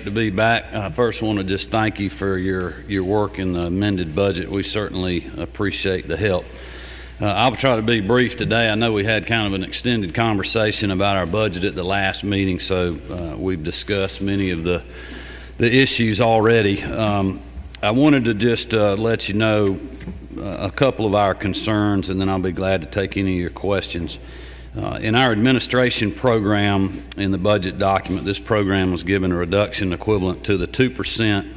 to be back. I first want to just thank you for your work in the amended budget. We certainly appreciate the help. I'll try to be brief today. I know we had kind of an extended conversation about our budget at the last meeting, so we've discussed many of the issues already. I wanted to just let you know a couple of our concerns, and then I'll be glad to take any of your questions. In our administration program in the budget document, this program was given a reduction equivalent to the 2%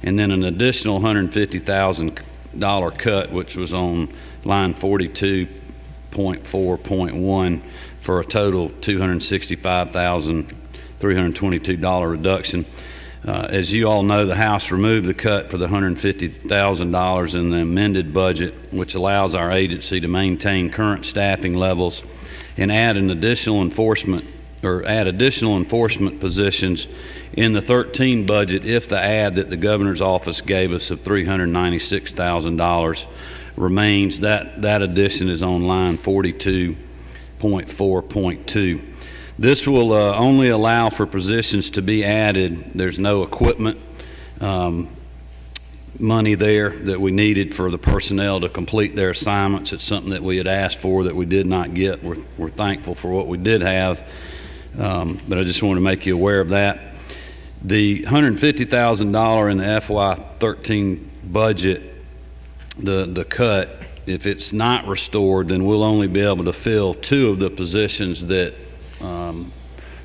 and then an additional $150,000 cut, which was on line 42.4.1 for a total $265,322 reduction. As you all know, the House removed the cut for the $150,000 in the amended budget, which allows our agency to maintain current staffing levels and add additional enforcement positions in the 13 budget if the add that the governor's office gave us of $396,000 remains. That addition is on line 42.4.2. This will only allow for positions to be added. There's no equipment money there that we needed for the personnel to complete their assignments. It's something that we had asked for that we did not get. We're thankful for what we did have, but I just want to make you aware of that. The $150,000 in the FY13 budget, the cut, if it's not restored, then we'll only be able to fill 2 of the positions that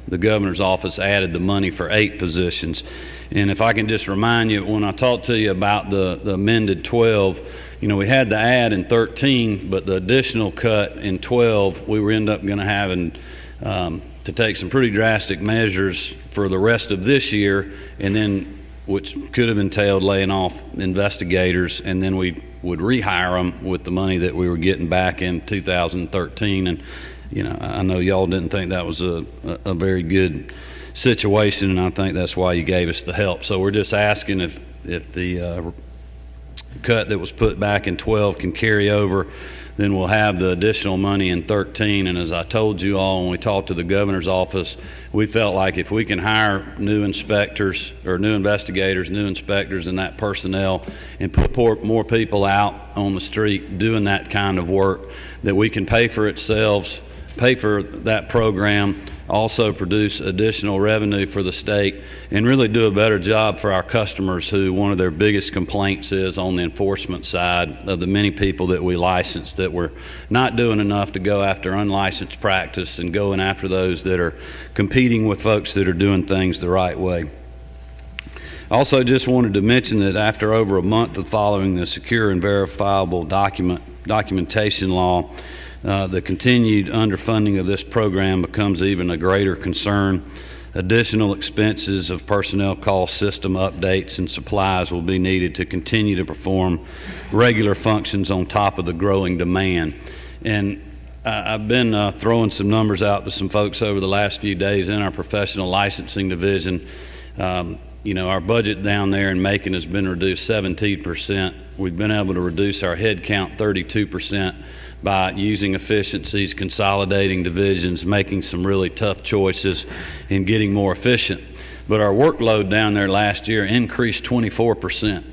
the governor's office added the money for 8 positions. And if I can just remind you, when I talked to you about the amended 12, we had the add in 13, but the additional cut in 12, we were end up going to having to take some pretty drastic measures for the rest of this year, and then which could have entailed laying off investigators, and then we would rehire them with the money that we were getting back in 2013. And I know y'all didn't think that was a very good situation, and I think that's why you gave us the help. So we're just asking if the cut that was put back in 12 can carry over, then we'll have the additional money in 13. And as I told you all when we talked to the governor's office, we felt like if we can hire new inspectors or new investigators, new inspectors and that personnel, and put more people out on the street doing that kind of work, that we can pay for that program, also produce additional revenue for the state, and really do a better job for our customers, who one of their biggest complaints is on the enforcement side of the many people that we license, that we're not doing enough to go after unlicensed practice and going after those that are competing with folks that are doing things the right way. Also just wanted to mention that after over a month of following the secure and verifiable documentation law, the continued underfunding of this program becomes even a greater concern. Additional expenses of personnel cost, system updates, and supplies will be needed to continue to perform regular functions on top of the growing demand. And I've been throwing some numbers out to some folks over the last few days in our professional licensing division. Our budget down there in Macon has been reduced 17%. We've been able to reduce our head count 32%. By using efficiencies, consolidating divisions, making some really tough choices, and getting more efficient. But our workload down there last year increased 24%.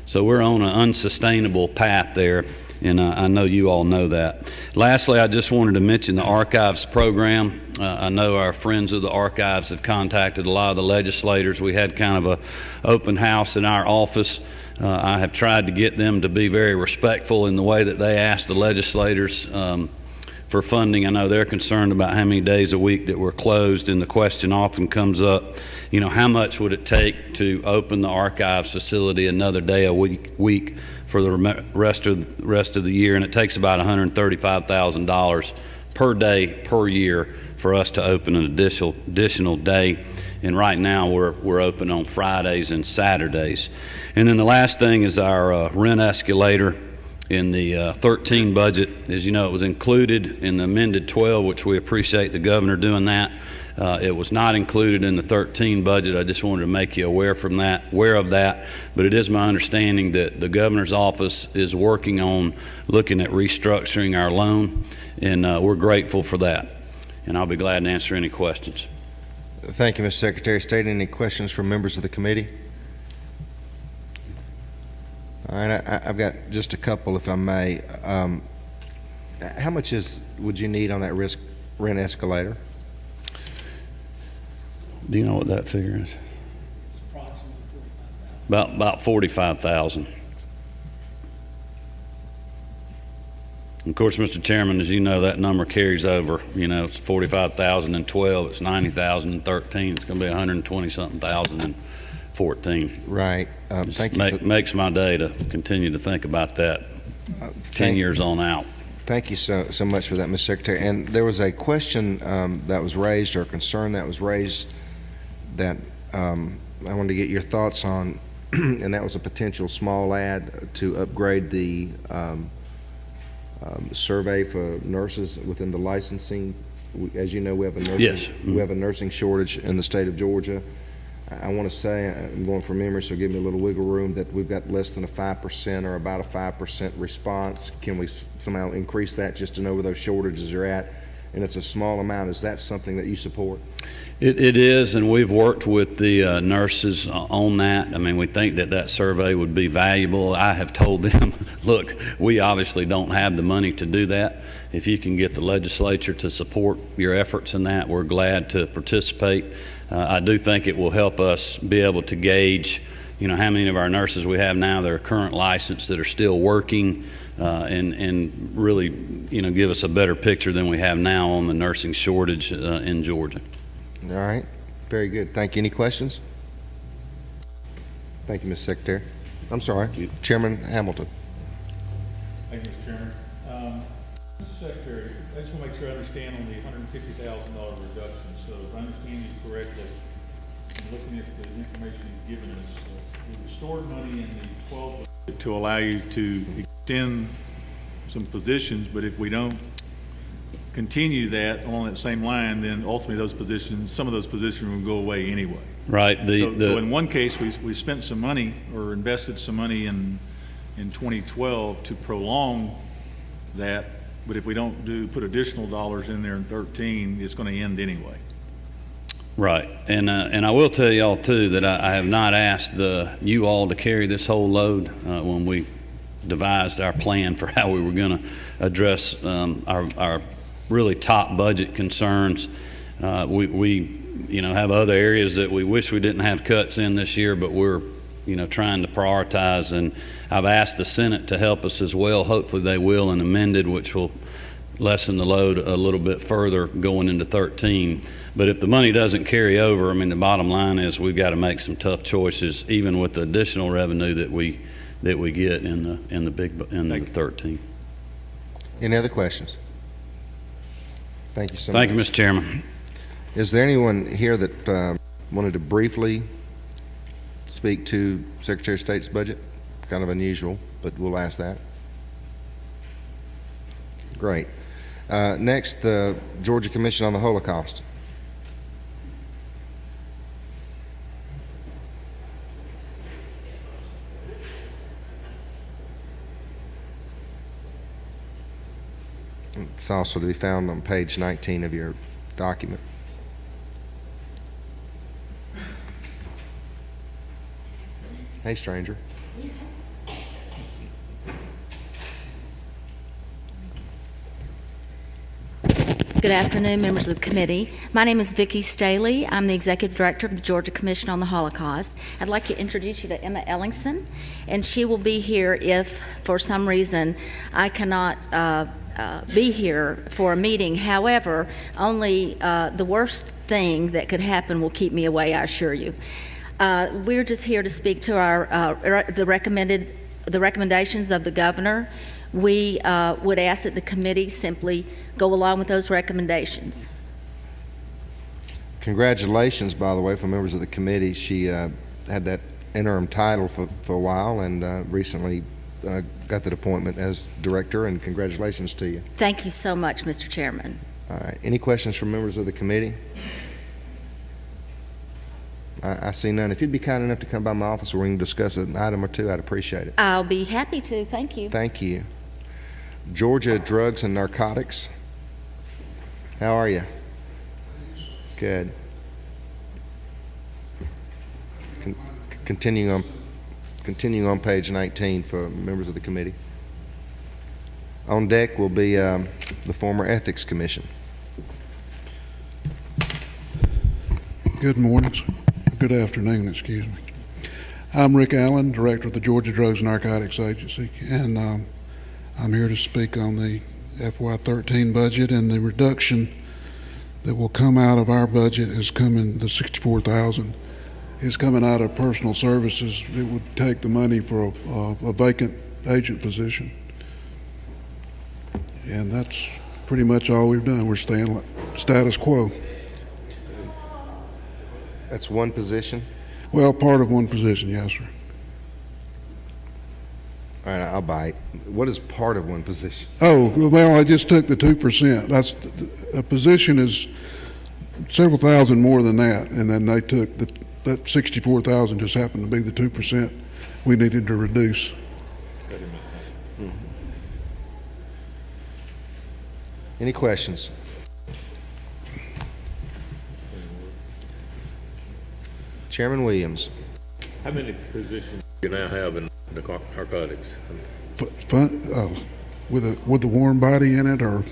So we're on an unsustainable path there, and I know you all know that. Lastly, I just wanted to mention the archives program. I know our friends of the archives have contacted a lot of the legislators. We had kind of an open house in our office. I have tried to get them to be very respectful in the way that they ask the legislators for funding. I know they're concerned about how many days a week that we're closed, and the question often comes up, how much would it take to open the archives facility another day a week for the rest of the year? And it takes about $135,000 per day per year for us to open an additional day. And right now we're open on Fridays and Saturdays. And then the last thing is our rent escalator in the 13 budget. As you know, it was included in the amended 12, which we appreciate the governor doing that. It was not included in the 13 budget. I just wanted to make you aware of that. But it is my understanding that the governor's office is working on looking at restructuring our loan, and we're grateful for that. And I'll be glad to answer any questions. Thank you, Mr. Secretary of State. Any questions from members of the committee? All right, I've got just a couple, if I may. How much would you need on that rent escalator? Do you know what that figure is? It's approximately $45,000. About 45,000. Of course, Mr. Chairman, as you know, that number carries over. You know, it's 45,000 in 12, it's 90,000 in 13, it's going to be 120-something thousand in 14. Right. Thank you. Makes my day to continue to think about that 10 years on out. Thank you so much for that, Mr. Secretary. And there was a question that was raised, or a concern that was raised, that I wanted to get your thoughts on, and that was a potential small ad to upgrade the survey for nurses within the licensing. As you know, we have a nursing, yes. We have a nursing shortage in the state of Georgia. I want to say, I'm going from memory, so give me a little wiggle room, that we've got less than a 5% or about a 5% response. Can we somehow increase that just to know where those shortages are at? And it's a small amount. Is that something that you support? It is, and we've worked with the nurses on that. I mean, we think that survey would be valuable. I have told them, look, we obviously don't have the money to do that. If you can get the legislature to support your efforts in that, we're glad to participate. I do think it will help us be able to gauge, you know, how many of our nurses we have now that are current licensed that are still working, and really, you know, give us a better picture than we have now on the nursing shortage in Georgia. All right. Very good. Thank you. Any questions? Thank you, Mr. Secretary. I'm sorry. Chairman Hamilton. Thank you, Mr. Chairman. Mr. Secretary, I just want to make sure I understand on the $150,000 reduction. So if I understand you correctly, I'm looking at the information you've given us, we restored money in the 12 to allow you to extend some positions, but if we don't continue that along that same line, then ultimately those positions, some of those positions will go away anyway. Right. So in one case, we spent some money or invested some money in 2012 to prolong that, but if we don't put additional dollars in there in 13, it's going to end anyway. Right. And I will tell y'all too that I have not asked you all to carry this whole load when we devised our plan for how we were going to address our really top budget concerns. We you know, have other areas that we wish we didn't have cuts in this year, but we're, you know, trying to prioritize, and I've asked the Senate to help us as well. Hopefully they will, and amended, which will lessen the load a little bit further going into 13. But if the money doesn't carry over, I mean, the bottom line is we've got to make some tough choices, even with the additional revenue that we get in the 13. Any other questions? Thank you so much. Thank you, Mr. Chairman. Is there anyone here that wanted to briefly speak to Secretary of State's budget? Kind of unusual, but we'll ask that. Great. Next, the Georgia Commission on the Holocaust. It's also to be found on page 19 of your document. Hey, stranger. Good afternoon, members of the committee. My name is Vicki Staley. I'm the Executive Director of the Georgia Commission on the Holocaust. I'd like to introduce you to Emma Ellingson, and she will be here if, for some reason, I cannot be here for a meeting. However, only the worst thing that could happen will keep me away, I assure you. We're just here to speak to the recommendations of the governor. We would ask that the committee simply go along with those recommendations. Congratulations, by the way, for members of the committee. She had that interim title for a while, and recently got that appointment as director, and congratulations to you. Thank you so much, Mr. Chairman. All right. Any questions from members of the committee? I see none. If you'd be kind enough to come by my office where we can discuss an item or two, I'd appreciate it. I'll be happy to. Thank you. Thank you. Georgia Drugs and Narcotics. How are you? Good. continuing on page 19 for members of the committee. On deck will be the former Ethics Commission. Good morning, good afternoon, excuse me. I'm Rick Allen, Director of the Georgia Drugs and Narcotics Agency, and I'm here to speak on the FY13 budget, and the reduction that will come out of our budget is coming, the $64,000 is coming out of personal services. It would take the money for a vacant agent position. And that's pretty much all we've done. We're staying status quo. That's one position. Well, part of one position, yes, sir. All right, I'll bite. What is part of one position? Oh, well, I just took the 2%. That's, a position is several thousand more than that, and then they took that 64,000 just happened to be the 2% we needed to reduce. Any questions? Chairman Williams. How many positions do you now have in the narcotics? With the warm body in it, or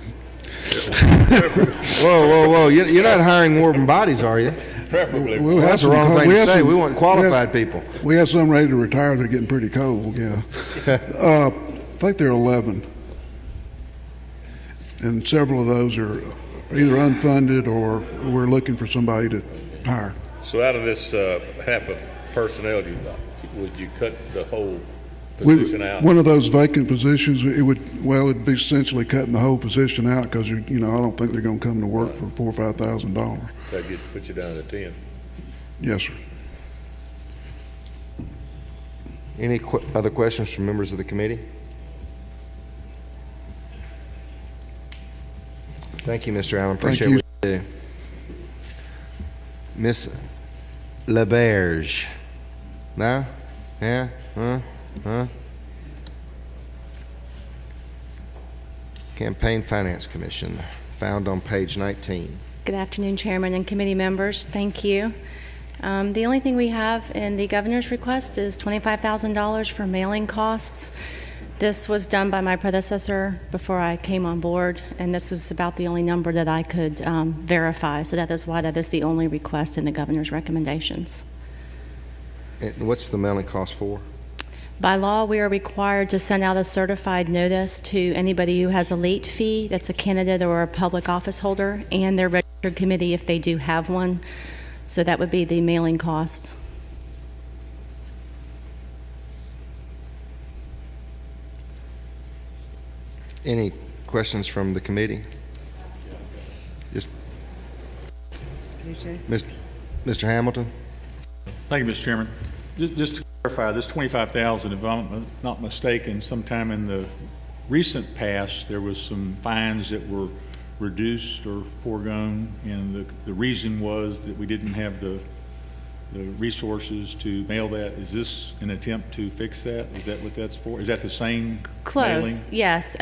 Whoa. You're not hiring warm bodies, are you? Preferably. we'll That's the wrong thing to say. We want qualified people. We have some ready to retire. They're getting pretty cold. Yeah, I think there are 11, and several of those are either unfunded or we're looking for somebody to hire. So out of this half of personnel, would you cut the whole position out? One of those vacant positions, it'd be essentially cutting the whole position out because I don't think they're going to come to work for $4,000 or $5,000. That put you down to 10. Yes, sir. Any other questions from members of the committee? Thank you, Mr. Allen. Appreciate what you do. Miss LeBerge. No? Yeah? Huh? Campaign Finance Commission, found on page 19. Good afternoon, Chairman and committee members. Thank you. The only thing we have in the governor's request is $25,000 for mailing costs. This was done by my predecessor before I came on board, and this was about the only number that I could verify. So that is why that is the only request in the governor's recommendations. And what's the mailing cost for? By law, we are required to send out a certified notice to anybody who has a late fee, that's a candidate or a public office holder, and their registered committee if they do have one. So that would be the mailing costs. Any questions from the committee? Just Mr. Hamilton? Thank you, Mr. Chairman. Just to clarify, this $25,000, if I'm not mistaken, sometime in the recent past, there was some fines that were reduced or foregone, and the reason was that we didn't have the resources to mail that. Is this an attempt to fix that? Is that what that's for? Is that the same Close, mailing? yes.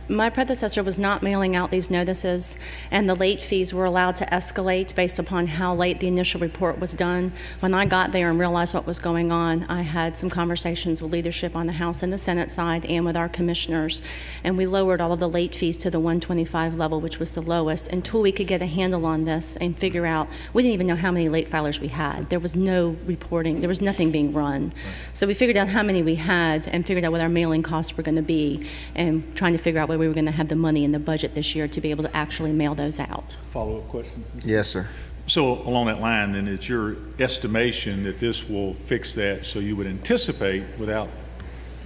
My predecessor was not mailing out these notices, and the late fees were allowed to escalate based upon how late the initial report was done. When I got there and realized what was going on, I had some conversations with leadership on the House and the Senate side and with our commissioners, and we lowered all of the late fees to the 125 level, which was the lowest, until we could get a handle on this and figure out, we didn't even know how many late filers we had. There was no reporting, there was nothing being run. So we figured out how many we had and figured out what our mailing costs were going to be, and trying to figure out where we were going to have the money in the budget this year to be able to actually mail those out. Follow-up question? Yes, sir. So along that line, then, it's your estimation that this will fix that, so you would anticipate, without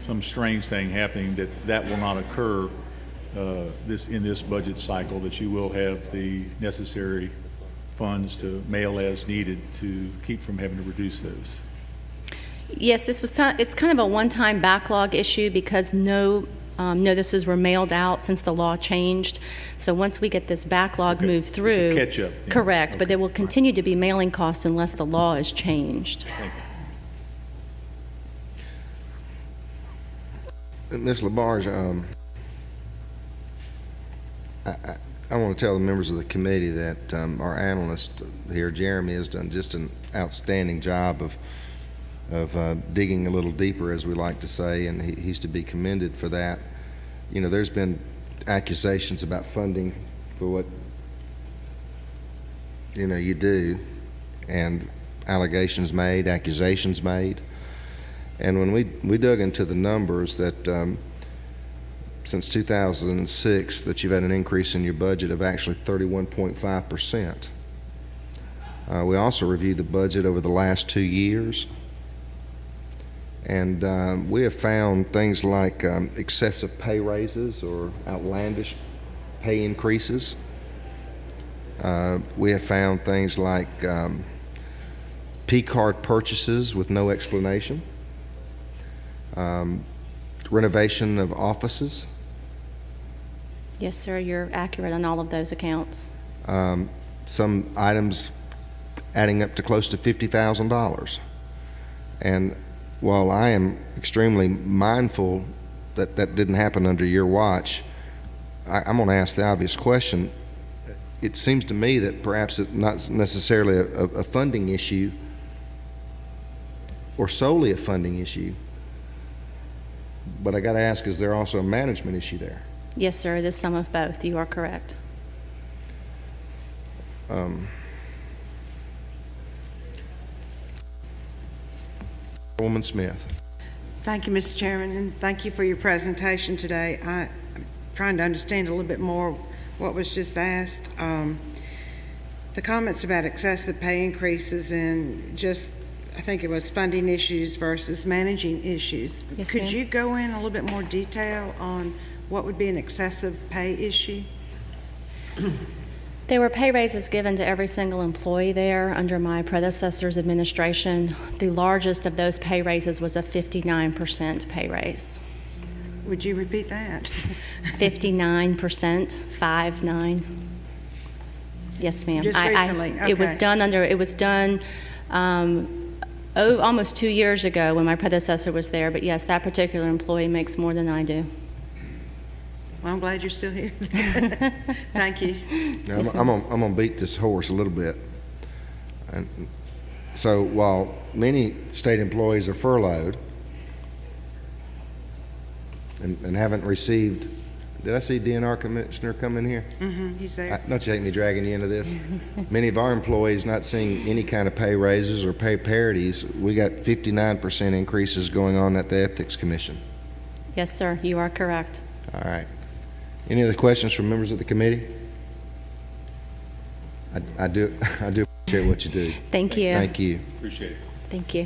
some strange thing happening, that will not occur in this budget cycle, that you will have the necessary funds to mail as needed to keep from having to reduce those? Yes, it's kind of a one-time backlog issue because no notices were mailed out since the law changed. So once we get this backlog moved through. It's a catch-up. Yeah. Correct, Okay. but there will continue to be mailing costs unless the law is changed. Thank you. Ms. LaBarge, I want to tell the members of the committee that our analyst here, Jeremy, has done just an outstanding job of digging a little deeper, as we like to say, and he's to be commended for that. You know, there's been accusations about funding for what, you know, you do, and allegations made, accusations made. And when we dug into the numbers that since 2006 that you've had an increase in your budget of actually 31.5%. We also reviewed the budget over the last 2 years, and we have found things like excessive pay raises or outlandish pay increases. We have found things like P-card purchases with no explanation, renovation of offices. Yes, sir, you're accurate on all of those accounts. Some items adding up to close to $50,000. And while I am extremely mindful that that didn't happen under your watch, I'm going to ask the obvious question. It seems to me that perhaps it's not necessarily a funding issue or solely a funding issue, but I got to ask, is there also a management issue there? Yes, sir, it is some of both. You are correct. Woman Smith. Thank you, Mr. Chairman, and thank you for your presentation today. I'm trying to understand a little bit more what was just asked. The comments about excessive pay increases and just, I think it was funding issues versus managing issues. Yes, Could ma'am. you go in a little bit more detail on what would be an excessive pay issue? There were pay raises given to every single employee there under my predecessor's administration. The largest of those pay raises was a 59% pay raise. Would you repeat that? 59%, 59. Yes, ma'am. Just recently, It was okay. done almost 2 years ago when my predecessor was there, but yes, that particular employee makes more than I do. Well, I'm glad you're still here. Thank you. Now, Yes, I'm gonna beat this horse a little bit. And so while many state employees are furloughed and haven't received, did I see DNR Commissioner come in here? He's there. Don't you hate me dragging you into this? Many of our employees not seeing any kind of pay raises or pay parities. We got 59% increases going on at the Ethics Commission. Yes, sir, you are correct. All right. Any other questions from members of the committee? I do appreciate what you do. Thank you. Thank you. Appreciate it. Thank you.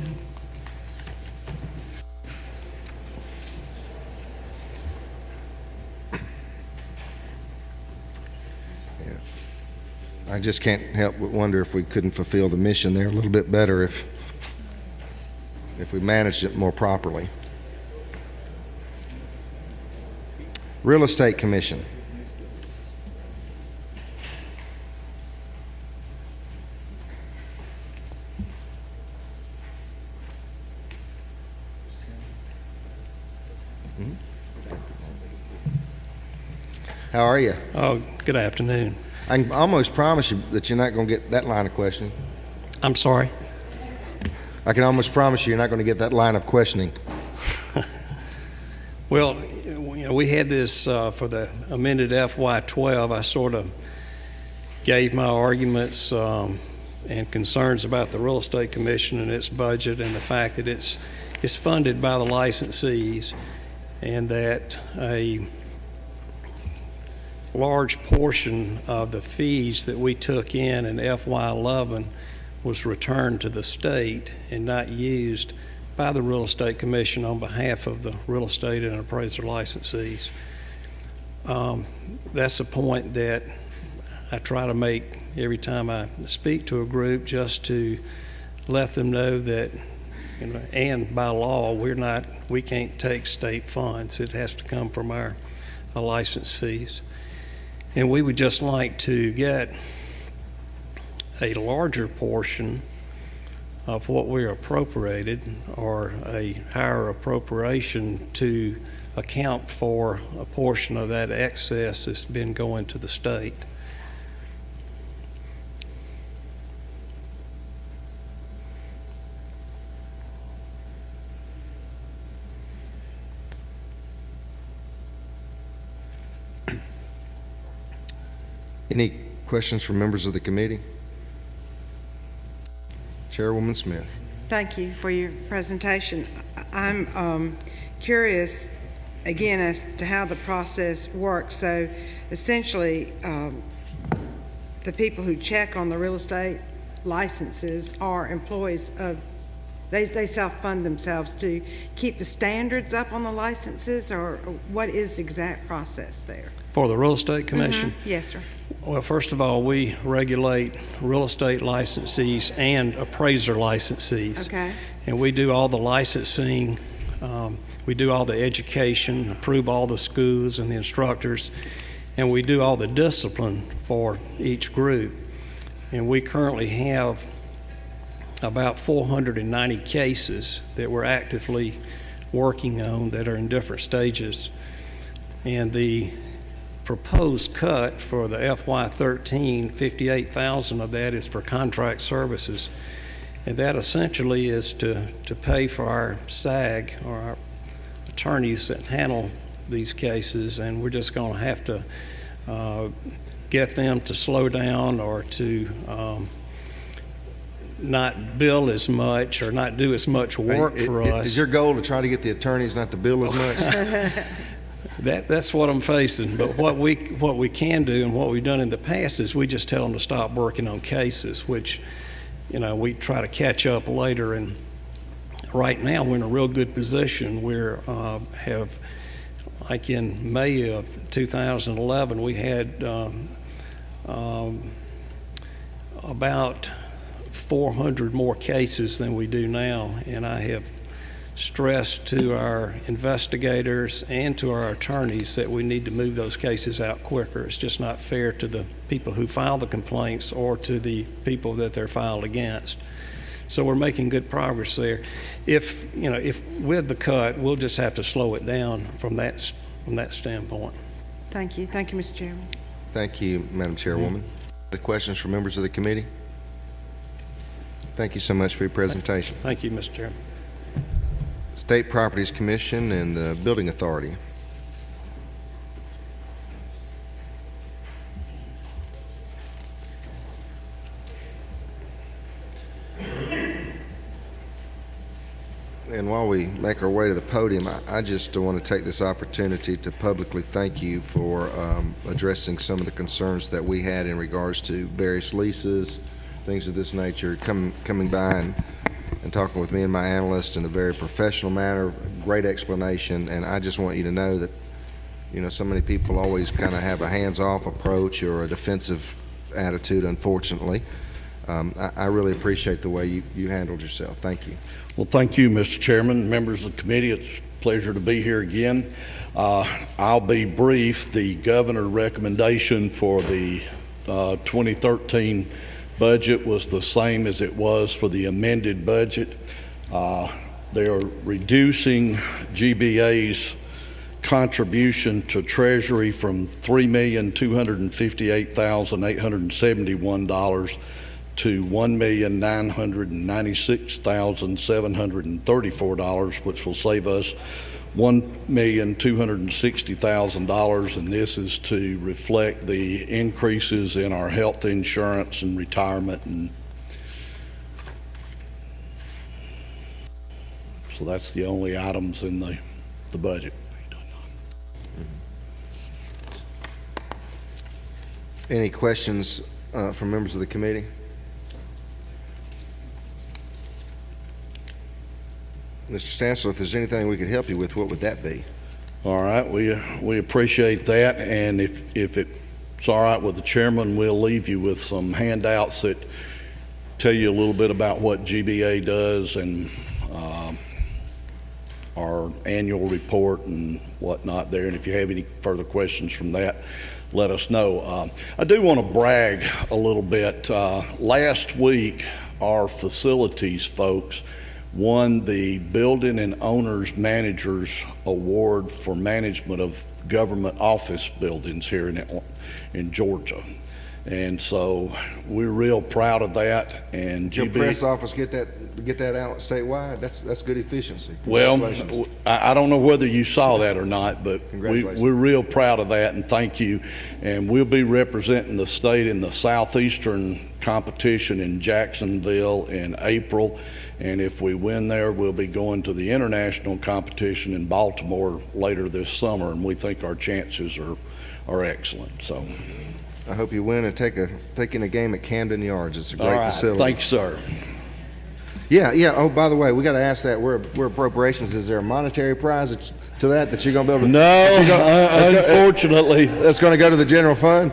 I just can't help but wonder if we couldn't fulfill the mission there a little bit better if we managed it more properly. Real Estate Commission. How are you? Oh, good afternoon. I can almost promise you that you're not going to get that line of questioning. I'm sorry. I can almost promise you're not going to get that line of questioning. Well, you know, we had this for the amended FY12. I sort of gave my arguments and concerns about the Real Estate Commission and its budget and the fact that it's funded by the licensees and that a large portion of the fees that we took in FY11 was returned to the state and not used by the Real Estate Commission on behalf of the real estate and appraiser licensees. That's a point that I try to make every time I speak to a group, just to let them know that, you know, and by law, we can't take state funds. It has to come from our license fees. And we would just like to get a larger portion of what we're appropriated, or a higher appropriation to account for a portion of that excess that's been going to the state. Any questions from members of the committee? Chairwoman Smith. Thank you for your presentation. I'm curious, again, as to how the process works. So essentially, the people who check on the real estate licenses are employees of, they self-fund themselves to keep the standards up on the licenses, or what is the exact process there? For the Real Estate Commission? Yes, sir. Well, first of all, we regulate real estate licensees and appraiser licensees. Okay. And we do all the licensing, we do all the education, approve all the schools and the instructors, and we do all the discipline for each group. And we currently have about 490 cases that we're actively working on that are in different stages. And the proposed cut for the FY13, 58,000 of that is for contract services. And that essentially is to pay for our SAG, or our attorneys that handle these cases, and we're just going to have to get them to slow down or to not bill as much or not do as much work for us. Is your goal to try to get the attorneys not to bill as much? That's what I'm facing. But what we can do and what we've done in the past is we just tell them to stop working on cases, which, you know, we try to catch up later. And right now we're in a real good position. We're have, like in May of 2011, we had about 400 more cases than we do now, and I have stressed to our investigators and to our attorneys that we need to move those cases out quicker. It's just not fair to the people who file the complaints or to the people that they're filed against. So we're making good progress there. If with the cut, we'll just have to slow it down from that standpoint. Thank you. Thank you, Mr. Chairman. Thank you, Madam Chairwoman. The questions from members of the committee? Thank you so much for your presentation. Thank you, Mr. Chairman. State Properties Commission and the Building Authority. And while we make our way to the podium, I just want to take this opportunity to publicly thank you for addressing some of the concerns that we had in regards to various leases, things of this nature, coming by and talking with me and my analyst in a very professional manner, great explanation. And I just want you to know that, you know, so many people always kind of have a hands-off approach or a defensive attitude, unfortunately. I really appreciate the way you handled yourself. Thank you. Well, thank you, Mr. Chairman, members of the committee. It's a pleasure to be here again. I'll be brief. The governor's recommendation for the 2013 budget was the same as it was for the amended budget. They are reducing GBA's contribution to Treasury from $3,258,871 to $1,996,734, which will save us $1,260,000, and this is to reflect the increases in our health insurance and retirement, and so that's the only items in the budget. Any questions from members of the committee? Mr. Stansel, if there's anything we could help you with, what would that be? All right, we appreciate that, and if it's all right with the chairman, we'll leave you with some handouts that tell you a little bit about what GBA does and our annual report and whatnot there. And if you have any further questions from that, let us know. I do want to brag a little bit. Last week, our facilities folks won the Building and Owners Managers Award for management of government office buildings here in Georgia. And so we're real proud of that. And Did your press office get that out statewide? That's good efficiency. Well, Congratulations. I don't know whether you saw that or not, but Congratulations. we're real proud of that, and thank you. And we'll be representing the state in the Southeastern competition in Jacksonville in April. And if we win there, we'll be going to the international competition in Baltimore later this summer, and we think our chances are excellent. So I hope you win and take in a game at Camden Yards. It's a great all right, facility. thanks, sir. Yeah. Oh, by the way, we got to ask that. We're appropriations. Is there a monetary prize to that you're going to be able to? No, unfortunately. That's going to go to the general fund?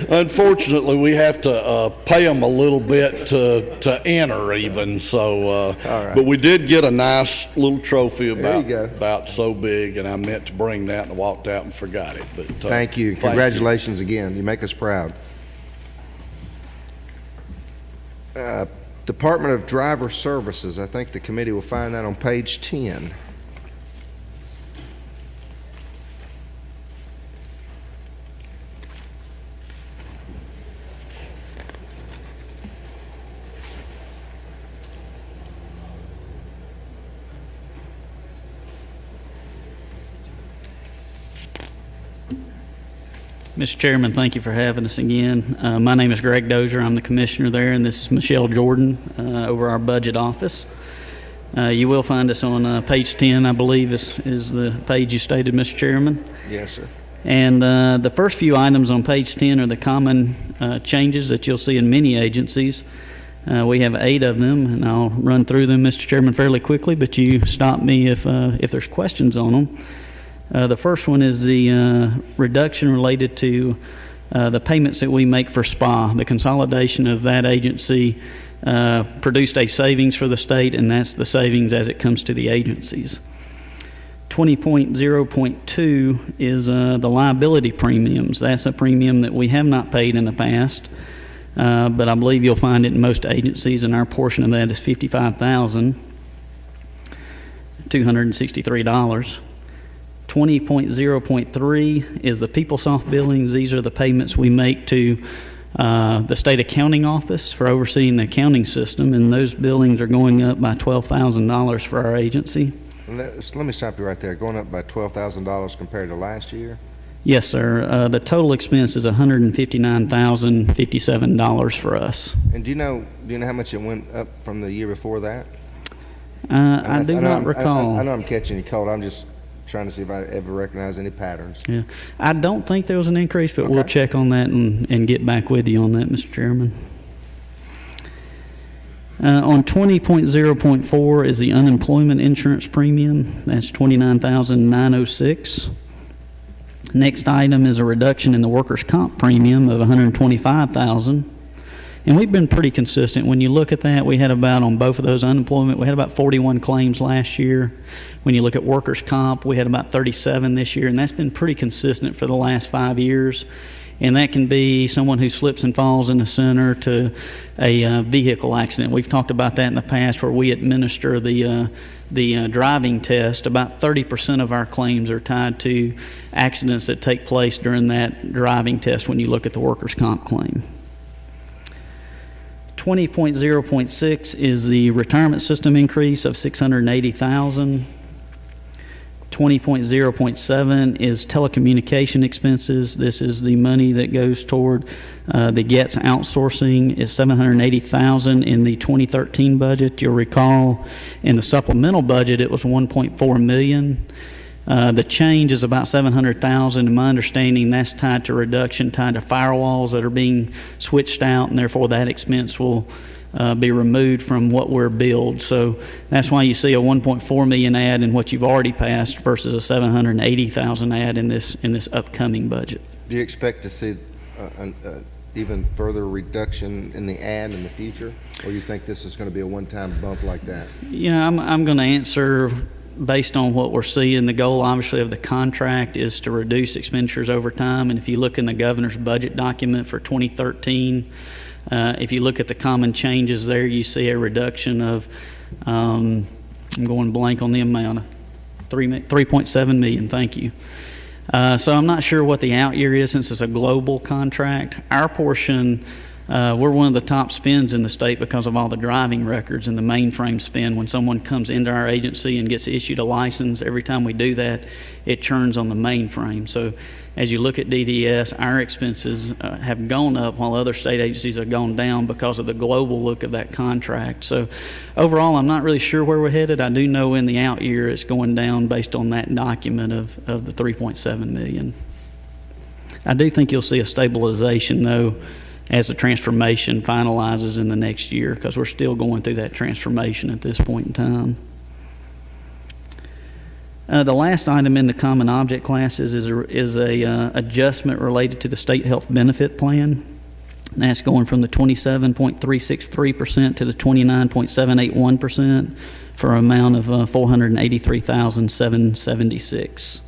Unfortunately, we have to pay them a little bit to enter even. So, right. But we did get a nice little trophy There you go. about so big, and I meant to bring that and I walked out and forgot it. But Thank you. Congratulations again. You make us proud. Department of Driver Services. I think the committee will find that on page 10. Mr. Chairman, thank you for having us again. My name is Greg Dozier. I'm the commissioner there, and this is Michelle Jordan over our budget office. You will find us on page 10, I believe, is the page you stated, Mr. Chairman. Yes, sir. And the first few items on page 10 are the common changes that you'll see in many agencies. We have 8 of them, and I'll run through them, Mr. Chairman, fairly quickly, but you stop me if there's questions on them. The first one is the reduction related to the payments that we make for SPA. The consolidation of that agency produced a savings for the state, and that's the savings as it comes to the agencies. 20.0.2 is the liability premiums. That's a premium that we have not paid in the past, but I believe you'll find it in most agencies, and our portion of that is $55,263. 20.0.3 is the PeopleSoft billings. These are the payments we make to the state accounting office for overseeing the accounting system, and those billings are going up by $12,000 for our agency. Let me stop you right there. Going up by $12,000 compared to last year? Yes, sir. The total expense is $159,057 for us. And do you know how much it went up from the year before that? I do not recall. I know I'm catching you cold. I'm just trying to see if I ever recognize any patterns. Yeah, I don't think there was an increase, but we'll check on that and get back with you on that, Mr. Chairman. On 20.0.4 is the unemployment insurance premium. That's $29,906. Next item is a reduction in the workers' comp premium of $125,000. And we've been pretty consistent. When you look at that, we had about, on both of those unemployment, we had about 41 claims last year. When you look at workers' comp, we had about 37 this year, and that's been pretty consistent for the last 5 years. And that can be someone who slips and falls in the center to a vehicle accident. We've talked about that in the past where we administer the driving test. About 30% of our claims are tied to accidents that take place during that driving test when you look at the workers' comp claim. 20.0.6 is the retirement system increase of $680,000. 20.0.7 is telecommunication expenses. This is the money that goes toward the GETS outsourcing. Is $780,000 in the 2013 budget. You'll recall in the supplemental budget it was $1.4 million. The change is about $700,000. In my understanding, that's tied to reduction, tied to firewalls that are being switched out, and therefore that expense will be removed from what we're billed. So that's why you see a $1.4 million add in what you've already passed versus a $780,000 add in this upcoming budget. Do you expect to see an even further reduction in the ad in the future, or you think this is going to be a one-time bump like that? You know, I'm going to answer based on what we're seeing. The goal, obviously, of the contract is to reduce expenditures over time. And if you look in the governor's budget document for 2013, if you look at the common changes there, you see a reduction of, I'm going blank on the amount, of $3.7 million, thank you. So I'm not sure what the out year is since it's a global contract. Our portion, we're one of the top spends in the state because of all the driving records and the mainframe spend. When someone comes into our agency and gets issued a license, every time we do that, it churns on the mainframe. So as you look at DDS, our expenses have gone up while other state agencies have gone down because of the global look of that contract. So overall, I'm not really sure where we're headed. I do know in the out year it's going down based on that document of the 3.7 million. I do think you'll see a stabilization, though, as the transformation finalizes in the next year, because we're still going through that transformation at this point in time. The last item in the common object classes is a adjustment related to the state health benefit plan. And that's going from the 27.363% to the 29.781% for an amount of $483,776.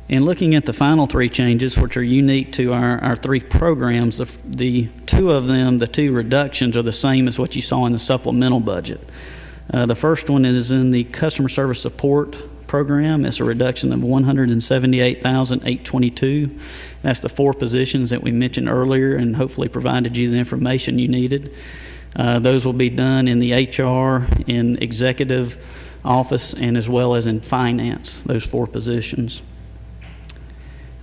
And looking at the final three changes, which are unique to our three programs, the two of them, the two reductions, are the same as what you saw in the supplemental budget. The first one is in the customer service support program. It's a reduction of $178,822. That's the 4 positions that we mentioned earlier and hopefully provided you the information you needed. Those will be done in the HR, in executive office, and as well as in finance, those 4 positions.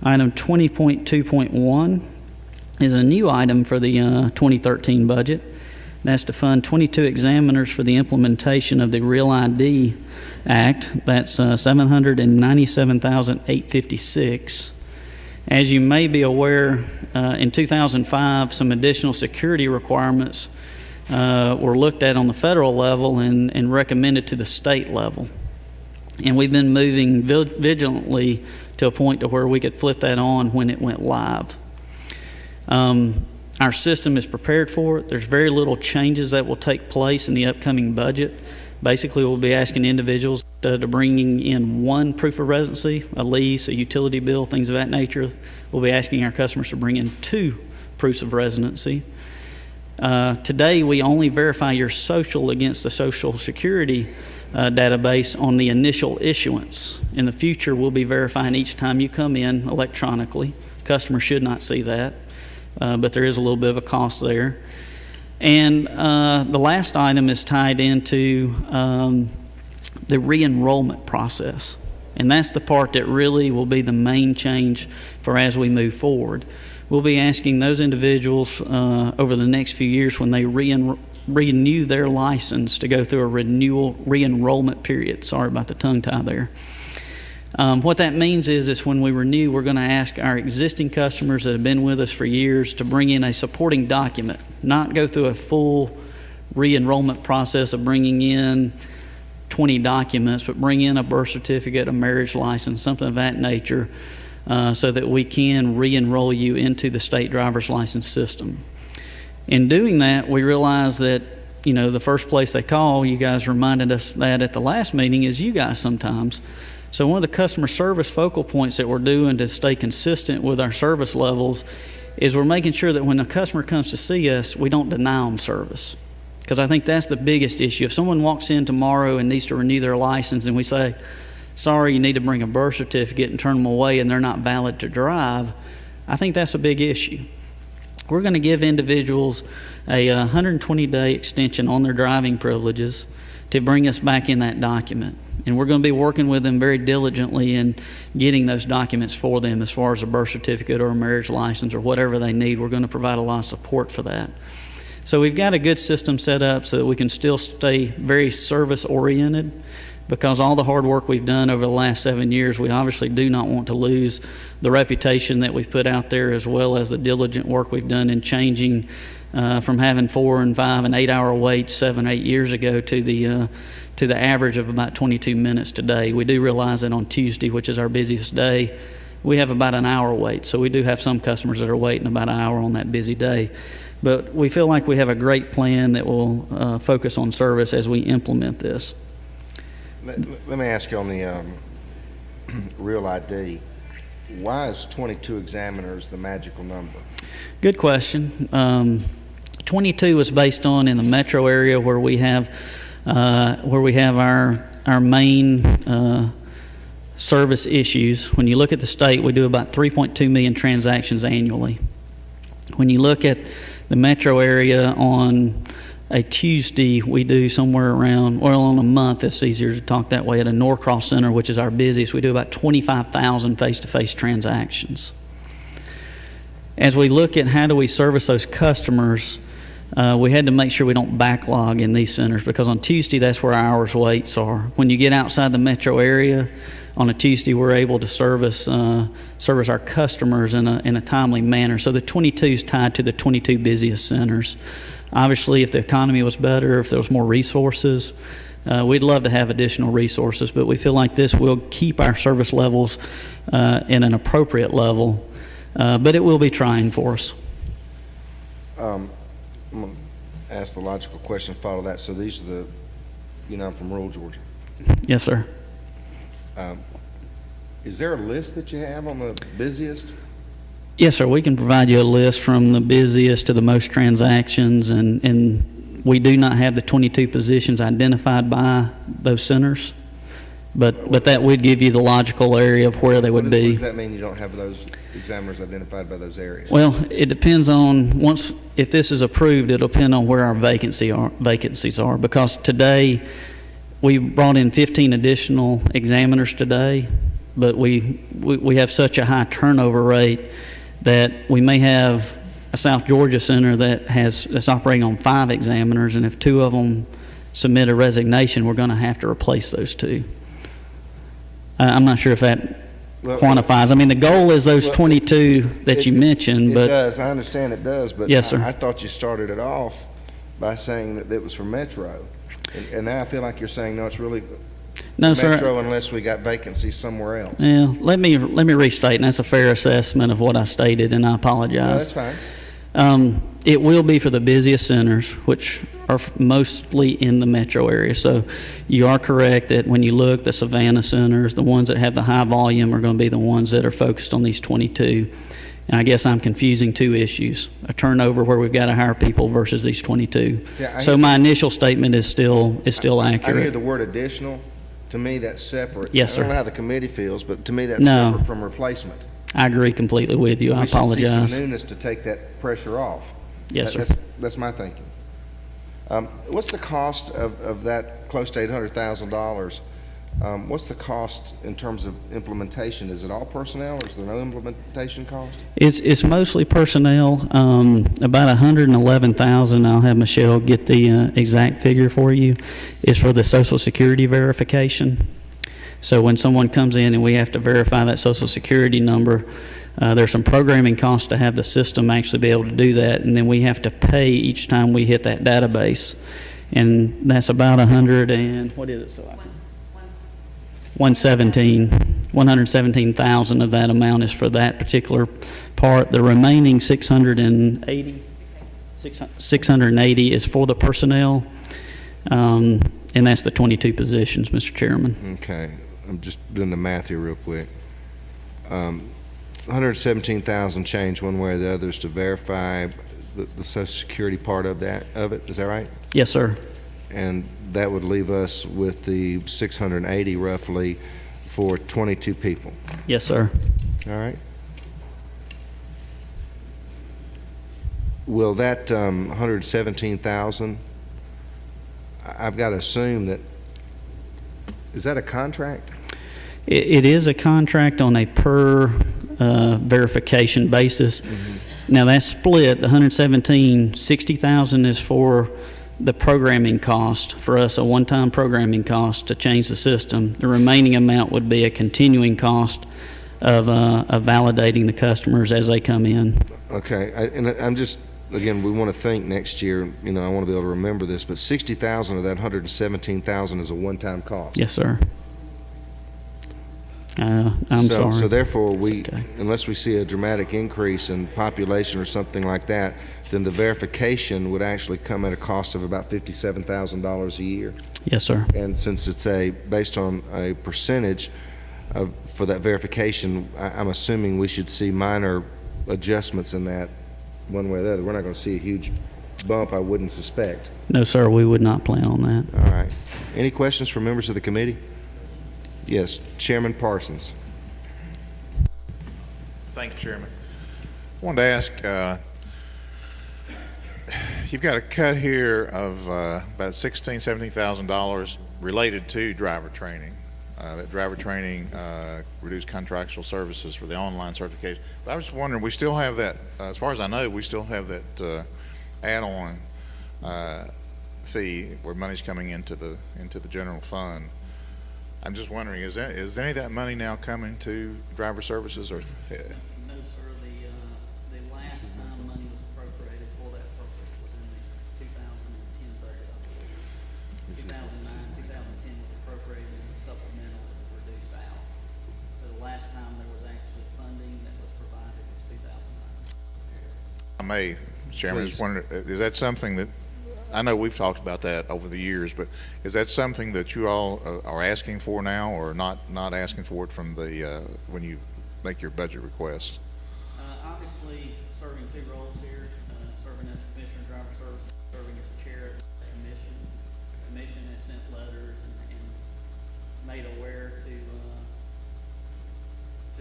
Item 20.2.1 is a new item for the 2013 budget. That's to fund 22 examiners for the implementation of the Real ID Act. That's $797,856. As you may be aware, in 2005, some additional security requirements were looked at on the federal level and recommended to the state level. And we've been moving vigilantly to a point to where we could flip that on when it went live. Our system is prepared for it. There's very little changes that will take place in the upcoming budget. Basically, we'll be asking individuals to bring in 1 proof of residency, a lease, a utility bill, things of that nature. We'll be asking our customers to bring in 2 proofs of residency. Today, we only verify your social against the Social Security database on the initial issuance. In the future, we'll be verifying each time you come in electronically. Customers should not see that, but there is a little bit of a cost there. And the last item is tied into the re-enrollment process. And that's the part that really will be the main change for as we move forward. We'll be asking those individuals over the next few years when they renew their license to go through a re-enrollment period. Sorry about the tongue tie there. What that means is when we renew, we're going to ask our existing customers that have been with us for years to bring in a supporting document, not go through a full re-enrollment process of bringing in 20 documents, but bring in a birth certificate, a marriage license, something of that nature, so that we can re-enroll you into the state driver's license system. In doing that, we realize that, you know, the first place they call, you guys reminded us that at the last meeting, is you guys sometimes. So one of the customer service focal points that we're doing to stay consistent with our service levels is we're making sure that when a customer comes to see us, we don't deny them service. Because I think that's the biggest issue. If someone walks in tomorrow and needs to renew their license and we say, sorry, you need to bring a birth certificate, and turn them away and they're not valid to drive, I think that's a big issue. We're going to give individuals a 120-day extension on their driving privileges to bring us back in that document. And we're going to be working with them very diligently in getting those documents for them as far as a birth certificate or a marriage license or whatever they need. We're going to provide a lot of support for that. So we've got a good system set up so that we can still stay very service-oriented, because all the hard work we've done over the last 7 years, we obviously do not want to lose the reputation that we've put out there, as well as the diligent work we've done in changing from having 4 and 5 and 8 hour waits 7, 8 years ago to the average of about 22 minutes today. We do realize that on Tuesday, which is our busiest day, we have about an hour wait. So we do have some customers that are waiting about an hour on that busy day. But we feel like we have a great plan that will focus on service as we implement this. Let me ask you on the Real ID, why is 22 examiners the magical number? Good question. 22 is based on in the metro area where we have our main service issues, when you look at the state, we do about 3.2 million transactions annually. When you look at the metro area on a Tuesday, we do somewhere around, well, on a month, it's easier to talk that way, at a Norcross Center, which is our busiest, we do about 25,000 face-to-face transactions. As we look at how do we service those customers, we had to make sure we don't backlog in these centers, because on Tuesday, that's where our hours waits are. When you get outside the metro area, on a Tuesday, we're able to service our customers in a timely manner. So the 22 is tied to the 22 busiest centers. Obviously, if the economy was better, if there was more resources, we'd love to have additional resources, but we feel like this will keep our service levels in an appropriate level, but it will be trying for us. I'm going to ask the logical question, follow that. So these are I'm from rural Georgia. Yes, sir. Is there a list that you have on the busiest? Yes, sir. We can provide you a list from the busiest to the most transactions, and we do not have the 22 positions identified by those centers, but that would give you the logical area of where they would be. What does that mean, you don't have those examiners identified by those areas? Well, it depends on, if this is approved, it'll depend on where our vacancies are, because today we brought in 15 additional examiners today, but we have such a high turnover rate that we may have a South Georgia center that's operating on 5 examiners, and if 2 of them submit a resignation, we're going to have to replace those 2. I'm not sure if that quantifies. I mean, the goal is those 22 that you mentioned, but... It does. I understand it does, but yes, sir. I thought you started it off by saying that it was for Metro. And now I feel like you're saying, no, it's really no, Metro sir. Unless we got vacancies somewhere else. Yeah, let me restate, and that's a fair assessment of what I stated, and I apologize. No, that's fine. It will be for the busiest centers, which are mostly in the metro area. So you are correct that when you look, the Savannah centers, the ones that have the high volume are going to be the ones that are focused on these 22. And I guess I'm confusing 2 issues, a turnover where we've got to hire people versus these 22. So my initial statement is still accurate. I hear the word additional. To me, that's separate. Yes, sir. I don't know how the committee feels, but to me, that's No. separate from replacement. I agree completely with you. I We should see apologize. some newness to take that pressure off. Yes, sir. That's my thinking. What's the cost of that close to $800,000? What's the cost in terms of implementation? Is it all personnel, or is there no implementation cost? It's mostly personnel, about $111,000. I'll have Michelle get the exact figure for you, is for the Social Security verification. So when someone comes in and we have to verify that Social Security number, there's some programming costs to have the system actually be able to do that, and then we have to pay each time we hit that database. And that's about 117,000 of that amount is for that particular part. The remaining 680 is for the personnel, and that's the 22 positions, Mr. Chairman. Okay, I'm just doing the math here real quick. 117,000 change one way or the other is to verify the Social Security part of it. Is that right? Yes, sir. And that would leave us with the 680 roughly for 22 people. Yes, sir. All right. Will that 117,000, I've got to assume that, is that a contract? It is a contract on a per verification basis. Mm-hmm. Now that's split. The 60,000 is for the programming cost, for us, a one-time programming cost to change the system. The remaining amount would be a continuing cost of validating the customers as they come in. Okay, and I'm just, again, we want to think next year, I want to be able to remember this, but 60,000 of that 117,000 is a one-time cost. Yes, sir. I'm sorry. So therefore, okay. Unless we see a dramatic increase in population or something like that, then the verification would actually come at a cost of about $57,000 a year. Yes, sir. And since it's based on a percentage for that verification, I'm assuming we should see minor adjustments in that one way or the other. We're not going to see a huge bump, I wouldn't suspect. No, sir, we would not plan on that. All right. Any questions from members of the committee? Yes, Chairman Parsons. Thank you, Chairman. I wanted to ask, you've got a cut here of about $16,000, $17,000 related to driver training. That driver training reduced contractual services for the online certification. But I was just wondering, we still have that, as far as I know, we still have that add-on fee where money's coming into the general fund. I'm just wondering, is any of that money now coming to driver services, or? No, sir. The last time money was appropriated for that purpose was in the 2010 budget, I believe. 2009, 2010 was appropriated in the supplemental that was reduced out. So the last time there was actually funding that was provided was 2009. I may, Chairman, just wondering, is that something that, I know we've talked about that over the years, but is that something that you all are asking for now, or not asking for it from the when you make your budget request? Obviously, serving two roles here, serving as Commissioner of Driver Services, serving as Chair of the Commission. The Commission has sent letters and made aware to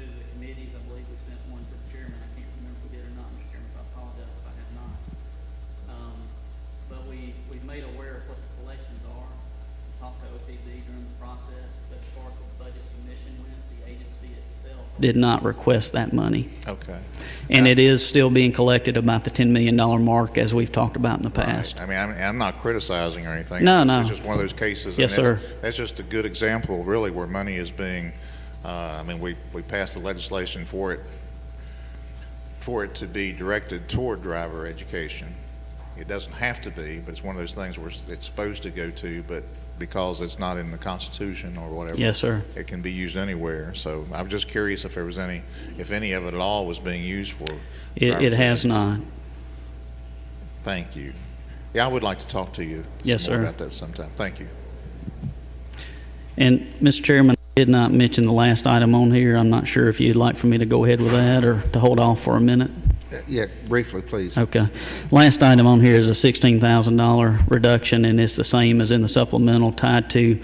the committees. I believe we sent one to the Chairman. I can't remember if we did or not, Mr. Chairman, so I apologize if I have not. But we've made aware of what the collections are, talked to OPB during the process, but as far as the budget submission went, the agency itself did not request that money. Okay. And it is still being collected about the $10 million mark, as we've talked about in the past. Right. I mean, I'm not criticizing or anything. No, It's no. just one of those cases. Yes, and sir. That's just a good example, really, where money is being, I mean, we passed the legislation for it to be directed toward driver education. It doesn't have to be, but it's one of those things where it's supposed to go to, but because it's not in the Constitution or whatever. Yes, sir. It can be used anywhere. So I'm just curious if there was if any of it at all was being used for. It has not. Thank you. Yeah, I would like to talk to you Yes, more sir. about that sometime. Thank you. And, Mr. Chairman, I did not mention the last item on here. I'm not sure if you'd like for me to go ahead with that or to hold off for a minute. Yeah, briefly, please. Okay. Last item on here is a $16,000 reduction, and it's the same as in the supplemental tied to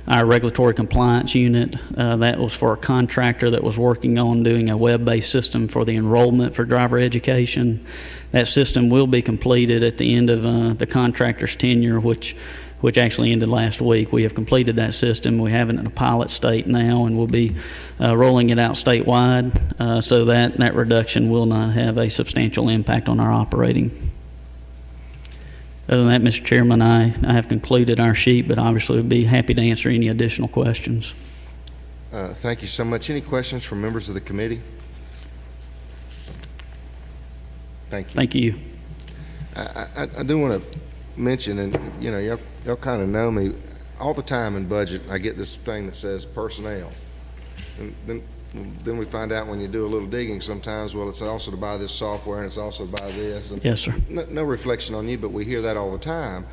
our regulatory compliance unit. That was for a contractor that was working on doing a web-based system for the enrollment for driver education. That system will be completed at the end of the contractor's tenure, which actually ended last week. We have completed that system. We have it in a pilot state now, and we'll be rolling it out statewide, so that reduction will not have a substantial impact on our operating. Other than that, Mr. Chairman, I have concluded our sheet, but obviously would be happy to answer any additional questions. Thank you so much. Any questions from members of the committee? Thank you. Thank you. I do want to mention, and you know, y'all kind of know me, all the time in budget I get this thing that says personnel, and then we find out when you do a little digging sometimes, well, it's also to buy this software and it's also to buy this. And Yes, sir. no reflection on you, but we hear that all the time,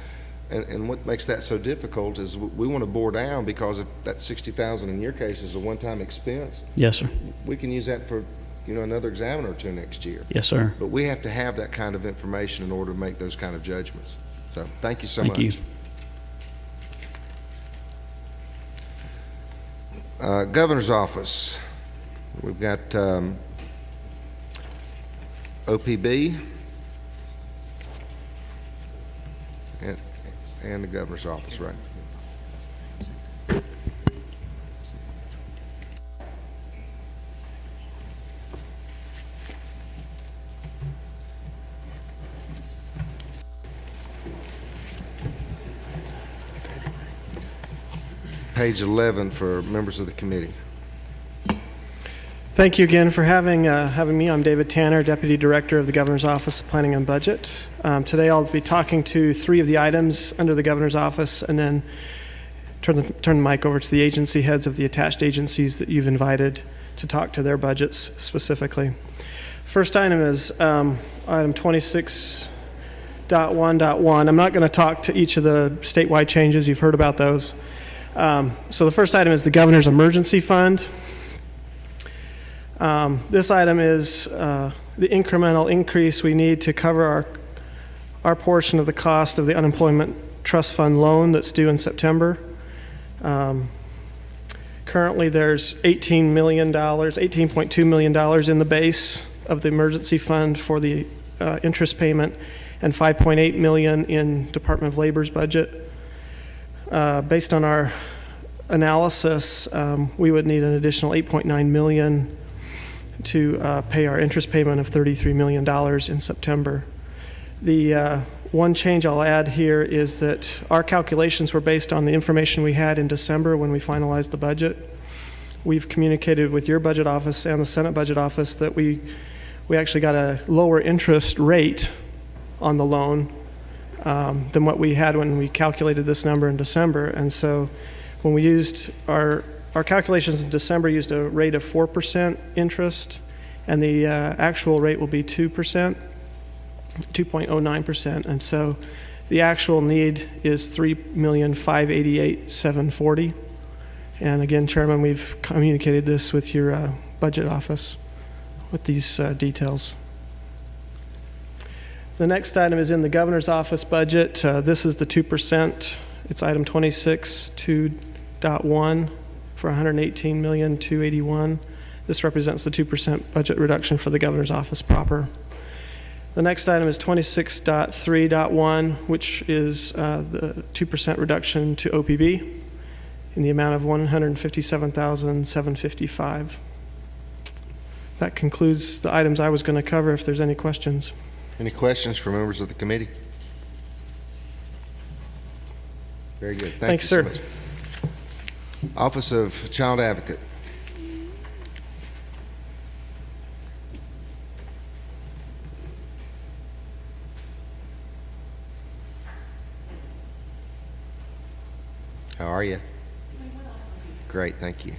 and what makes that so difficult is we want to bore down, because if that $60,000 in your case is a one-time expense, Yes, sir. we can use that for, you know, another examiner or two next year. Yes, sir. But we have to have that kind of information in order to make those kind of judgments. So thank you so much. Thank you. Governor's office. We've got OPB and the governor's office, right? Page 11 for members of the committee. Thank you again for having me. I'm David Tanner, Deputy Director of the Governor's Office of Planning and Budget. Today I'll be talking to three of the items under the Governor's Office, and then turn the mic over to the agency heads of the attached agencies that you've invited to talk to their budgets specifically. First item is item 26.1.1. I'm not going to talk to each of the statewide changes. You've heard about those. So the first item is the Governor's Emergency Fund. This item is the incremental increase we need to cover our portion of the cost of the unemployment trust fund loan that's due in September. Currently Currently, there's $18.2 million in the base of the emergency fund for the interest payment, and $5.8 million in Department of Labor's budget. Based on our analysis, we would need an additional $8.9 million to pay our interest payment of $33 million in September. The one change I'll add here is that our calculations were based on the information we had in December when we finalized the budget. We've communicated with your budget office and the Senate budget office that we actually got a lower interest rate on the loan than what we had when we calculated this number in December. And so when we used our calculations in December used a rate of 4% interest, and the actual rate will be 2%. 2.09%, and so the actual need is $3,588,740. And again, Chairman, we've communicated this with your budget office with these details. The next item is in the governor's office budget. This is the 2%. It's item 26.2.1 for $118,281,000. This represents the 2% budget reduction for the governor's office proper. The next item is 26.3.1, which is the 2% reduction to OPB in the amount of $157,755. That concludes the items I was going to cover. If there's any questions. Any questions from members of the committee? Very good. Thanks, you sir. so much. Office of Child Advocate. How are you? Great, thank you.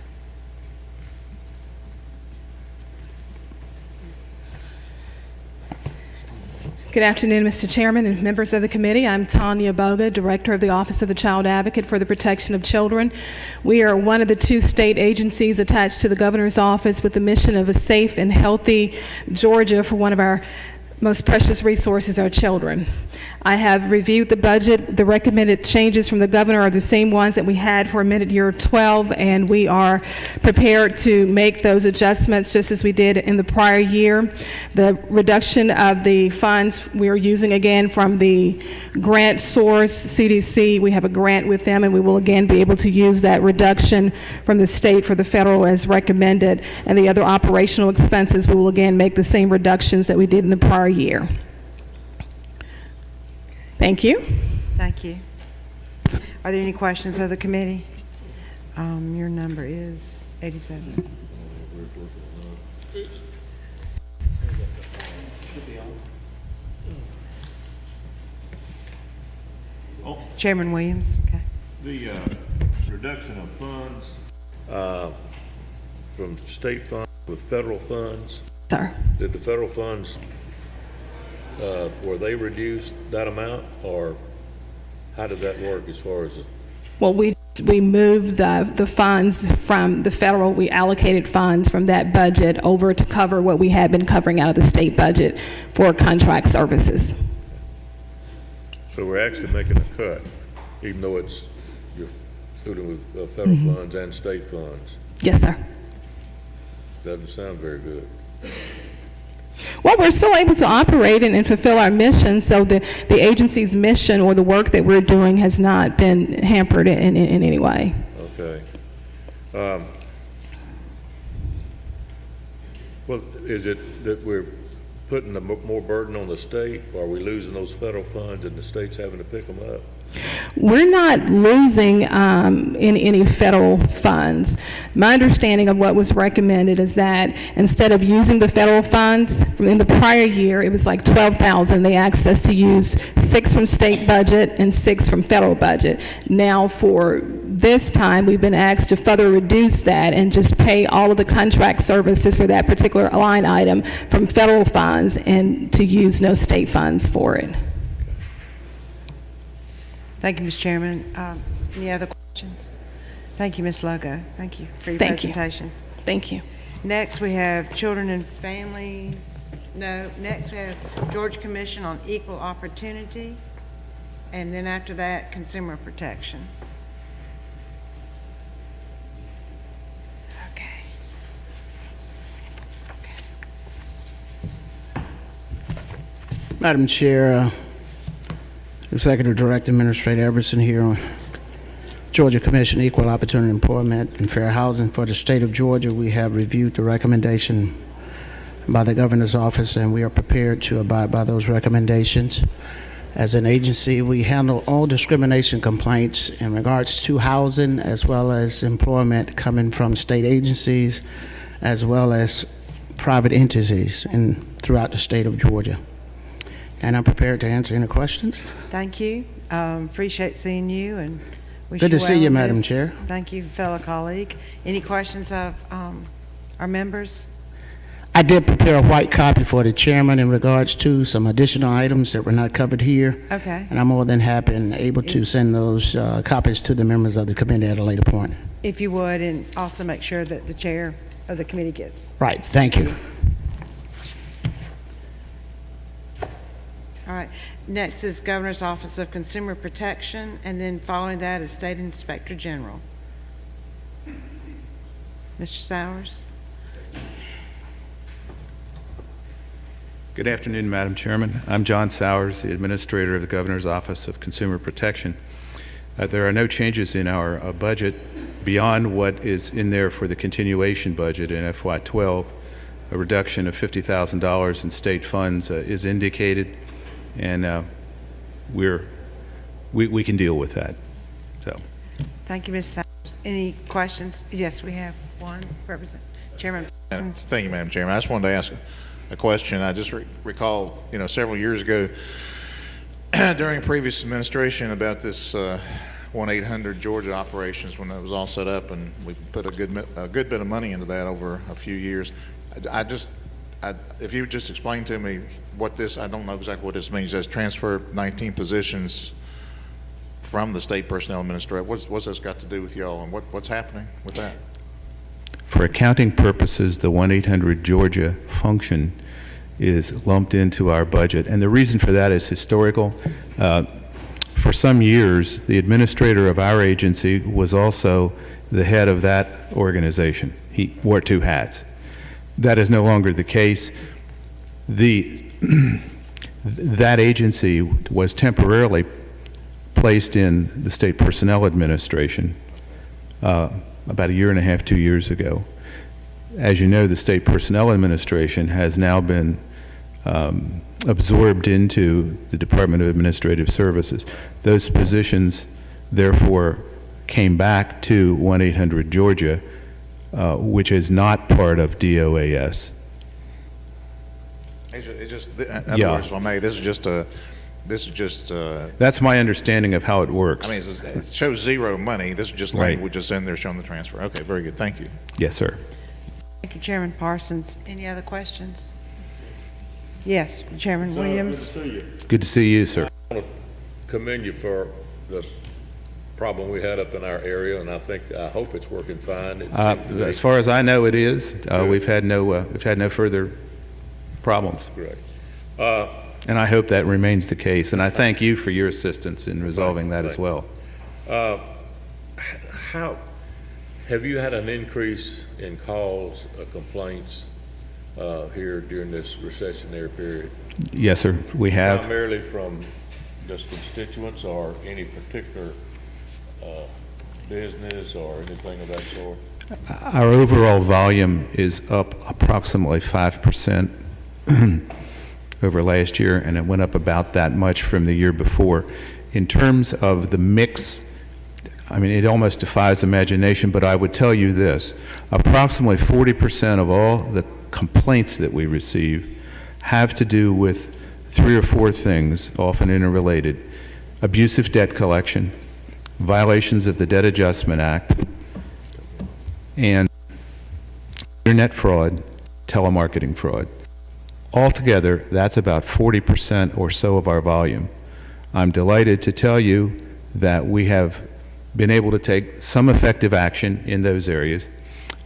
Good afternoon, Mr. Chairman and members of the committee. I'm Tanya Boga, Director of the Office of the Child Advocate for the Protection of Children. We are one of the 2 state agencies attached to the Governor's Office with the mission of a safe and healthy Georgia for one of our most precious resources, our children. I have reviewed the budget. The recommended changes from the governor are the same ones that we had for amended year 12, and we are prepared to make those adjustments just as we did in the prior year. The reduction of the funds we are using again from the grant source, CDC. We have a grant with them, and we will again be able to use that reduction from the state for the federal as recommended. And the other operational expenses, we will again make the same reductions that we did in the prior year. Thank you. Thank you. Are there any questions of the committee? Your number is 87. Chairman Williams. Okay. The reduction of funds from state funds with federal funds. Sir. Did the federal funds, were they reduced that amount, or how did that work as far as? Well, we moved the funds from the federal, we allocated funds from that budget over to cover what we had been covering out of the state budget for contract services. So we're actually making a cut, even though you're fooling with federal funds and state funds. Yes, sir. Doesn't sound very good. Well, we're still able to operate and fulfill our mission, so the agency's mission or the work that we're doing has not been hampered in any way. Okay. Well, is it that we're putting more burden on the state, or are we losing those federal funds and the state's having to pick them up? We're not losing any federal funds. My understanding of what was recommended is that instead of using the federal funds in the prior year, it was like $12,000. They asked us to use $6 from state budget and $6 from federal budget. Now for this time, we've been asked to further reduce that and just pay all of the contract services for that particular line item from federal funds and to use no state funds for it. Thank you, Mr. Chairman. Any other questions? Thank you, Ms. Lugo. Thank you for your presentation. Thank you. Next, we have Children and Families. No, next we have Georgia Commission on Equal Opportunity, and then after that, Consumer Protection. Madam Chair, Executive Director Administrator Everson here on Georgia Commission Equal Opportunity Employment and Fair Housing for the state of Georgia. We have reviewed the recommendation by the Governor's Office, and we are prepared to abide by those recommendations. As an agency, we handle all discrimination complaints in regards to housing as well as employment coming from state agencies as well as private entities throughout the state of Georgia. And I'm prepared to answer any questions. Thank you. Appreciate seeing you and wish Good to see well you, in Madam this. Chair. Thank you, fellow colleague. Any questions of our members? I did prepare a white copy for the chairman in regards to some additional items that were not covered here. Okay. And I'm more than happy and able to send those copies to the members of the committee at a later point. If you would, and also make sure that the chair of the committee gets. Right, thank you. All right. Next is Governor's Office of Consumer Protection, and then following that is State Inspector General. Mr. Sowers? Good afternoon, Madam Chairman. I'm John Sowers, the Administrator of the Governor's Office of Consumer Protection. There are no changes in our budget beyond what is in there for the continuation budget in FY12. A reduction of $50,000 in state funds is indicated, and we can deal with that. So, Thank you, Ms. Sowers. Any questions? Yes, we have one. Chairman Parsons. Thank you, Madam Chairman. I just wanted to ask a question. I just recall, several years ago during previous administration about this 1-800 Georgia operations when it was all set up, and we put a good bit of money into that over a few years. If you would just explain to me what this, I don't know exactly what this means. It says transfer 19 positions from the state personnel administrator. What's this got to do with y'all, and what's happening with that? for accounting purposes, the 1-800 Georgia function is lumped into our budget, and the reason for that is historical. For some years, the administrator of our agency was also the head of that organization. He wore two hats. That is no longer the case. That agency was temporarily placed in the State Personnel Administration about 1.5 years, 2 years ago. As you know, the State Personnel Administration has now been absorbed into the Department of Administrative Services. Those positions, therefore, came back to 1-800 Georgia, which is not part of DOAS. It's just, in other words, if I may, this is just. That's my understanding of how it works. I mean, it shows zero money. This is just language that's in there showing the transfer. Okay, very good. Thank you. Yes, sir. Thank you, Chairman Parsons. Any other questions? Yes, Chairman Williams. Good to see you. Good to see you, sir. I want to commend you for the problem we had up in our area, and I hope it's working fine. As far as I know, it is. We've had no further problems. Great. And I hope that remains the case. And I thank you for your assistance in resolving that as well. How have you had an increase in calls, complaints here during this recessionary period? Yes, sir. We have. Primarily from just constituents or any particular business or anything of that sort? Our overall volume is up approximately 5% over last year, and it went up about that much from the year before. In terms of the mix, I mean, it almost defies imagination, but I would tell you this. Approximately 40% of all the complaints that we receive have to do with 3 or 4 things, often interrelated: abusive debt collection, violations of the Debt Adjustment Act, and internet fraud, telemarketing fraud. Altogether, that's about 40% or so of our volume. I'm delighted to tell you that we have been able to take some effective action in those areas.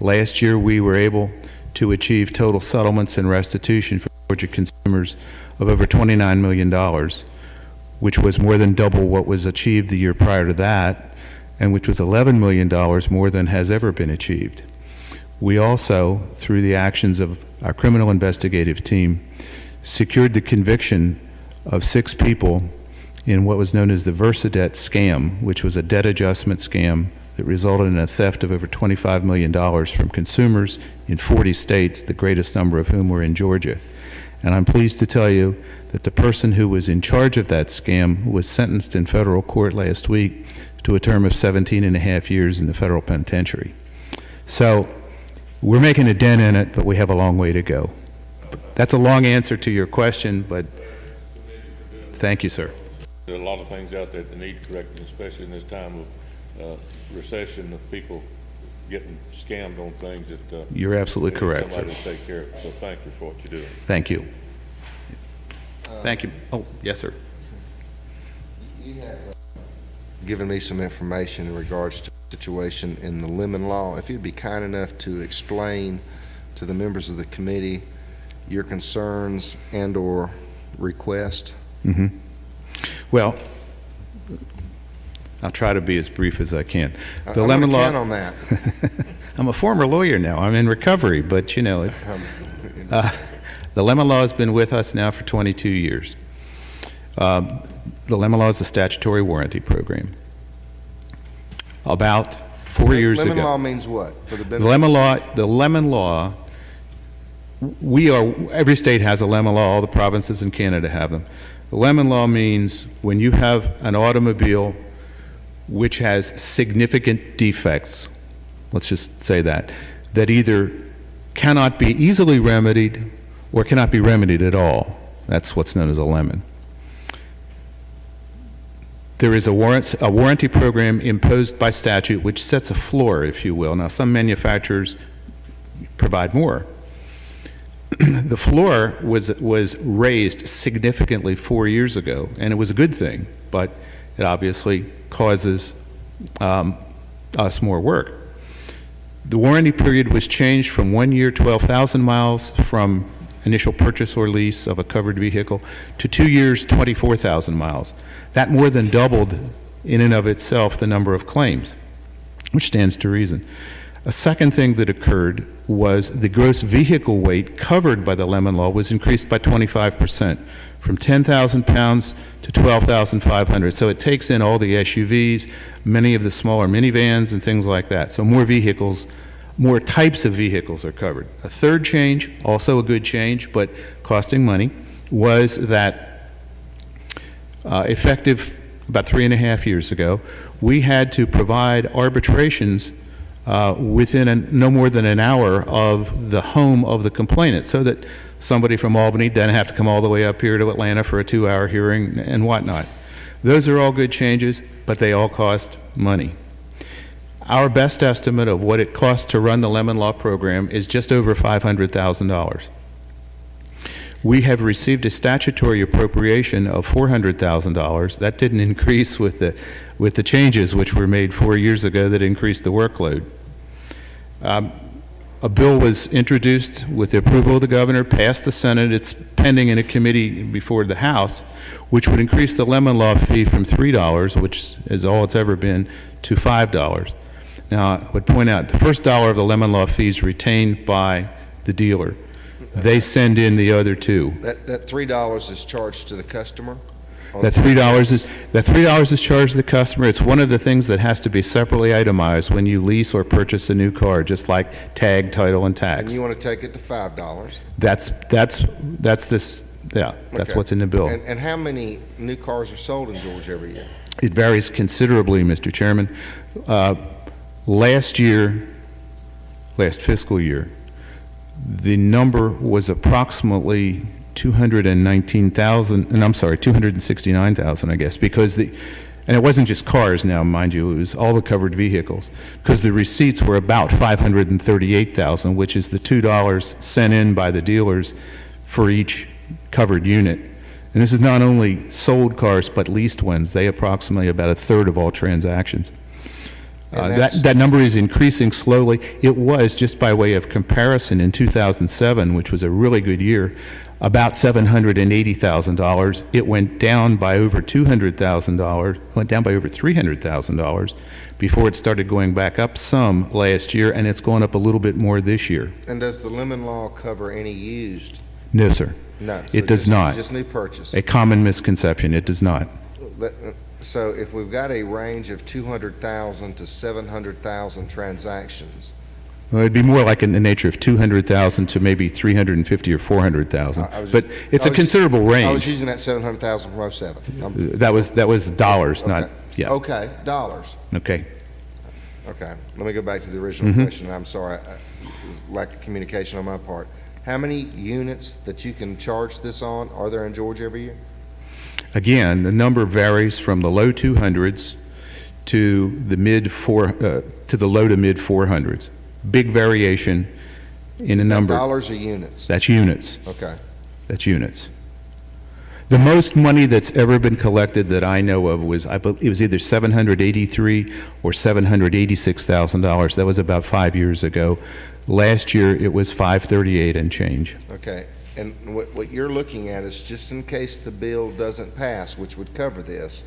Last year, we were able to achieve total settlements and restitution for Georgia consumers of over $29 million, which was more than double what was achieved the year prior to that, and which was $11 million more than has ever been achieved. We also, through the actions of our criminal investigative team, secured the conviction of 6 people in what was known as the Versadebt scam, which was a debt adjustment scam that resulted in a theft of over $25 million from consumers in 40 states, the greatest number of whom were in Georgia. And I'm pleased to tell you that the person who was in charge of that scam was sentenced in federal court last week to a term of 17 and a half years in the federal penitentiary. So we're making a dent in it, but we have a long way to go. That's a long answer to your question, but thank you, sir. There are a lot of things out there that need correcting, especially in this time of recession, of people getting scammed on things that you're absolutely correct, sir. Somebody to take care of it. So thank you for what you're doing. Thank you. Thank you. Oh, yes, sir. You have given me some information in regards to the situation in the lemon law. If you'd be kind enough to explain to the members of the committee your concerns and or request. Mm-hmm. Well, I'll try to be as brief as I can. The lemon law. Count on that. I'm a former lawyer now. I'm in recovery, but you know, it's the lemon law has been with us now for 22 years. The lemon law is a statutory warranty program. About 4 years ago. Lemon law means what? For the benefit? The lemon law. Every state has a lemon law. All the provinces in Canada have them. The lemon law means when you have an automobile which has significant defects, let's just say that either cannot be easily remedied or cannot be remedied at all. That's what's known as a lemon. There is a warranty program imposed by statute which sets a floor, if you will. Now, some manufacturers provide more. The floor was raised significantly 4 years ago, and it was a good thing, but it obviously causes us more work. The warranty period was changed from 1 year, 12,000 miles from initial purchase or lease of a covered vehicle to 2 years, 24,000 miles. That more than doubled in and of itself the number of claims, which stands to reason. A second thing that occurred was the gross vehicle weight covered by the lemon law was increased by 25%, from 10,000 pounds to 12,500. So it takes in all the SUVs, many of the smaller minivans and things like that. So more vehicles, more types of vehicles are covered. A third change, also a good change, but costing money, was that effective about 3.5 years ago, we had to provide arbitrations within no more than an hour of the home of the complainant, so that somebody from Albany doesn't have to come all the way up here to Atlanta for a 2-hour hearing and whatnot. Those are all good changes, but they all cost money. Our best estimate of what it costs to run the lemon law program is just over $500,000. We have received a statutory appropriation of $400,000. That didn't increase with the changes which were made 4 years ago that increased the workload. A bill was introduced with the approval of the governor, passed the Senate. It's pending in a committee before the House, which would increase the lemon law fee from $3, which is all it's ever been, to $5. Now, I would point out the first dollar of the lemon law fee is retained by the dealer. They send in the other two. That $3 is charged to the customer? That $3 is charged to the customer. It's one of the things that has to be separately itemized when you lease or purchase a new car, just like tag, title, and tax. And you want to take it to $5? That's what's in the bill. And how many new cars are sold in Georgia every year? It varies considerably, Mr. Chairman. Last fiscal year, the number was approximately 269,000, I guess, and it wasn't just cars now, mind you, it was all the covered vehicles, because the receipts were about 538,000, which is the $2 sent in by the dealers for each covered unit. And this is not only sold cars, but leased ones. They approximate about a third of all transactions. That number is increasing slowly. It was, just by way of comparison, in 2007, which was a really good year, about $780,000. It went down by over $200,000, went down by over $300,000 before it started going back up some last year, and it's gone up a little bit more this year. And does the lemon law cover any used No, sir. No. It does not. Just new purchase. A common misconception. It does not. So if we've got a range of 200,000 to 700,000 transactions, Well, it'd be more like in the nature of 200,000 to maybe 350 or 400,000. But it's a considerable range. I was using that 700,000 from 07. That was dollars, okay. not, yeah. Okay, dollars. Okay. Okay, let me go back to the original question. I'm sorry, lack of communication on my part. How many units that you can charge this on are there in Georgia every year? Again, the number varies from the low 200s to the low to mid 400s. Big variation in a number. Is that dollars or units? That's units. Okay. That's units. The most money that's ever been collected that I know of was, it was either $783 or $786,000. That was about 5 years ago. Last year, it was $538 and change. Okay, and what you're looking at is just in case the bill doesn't pass, which would cover this,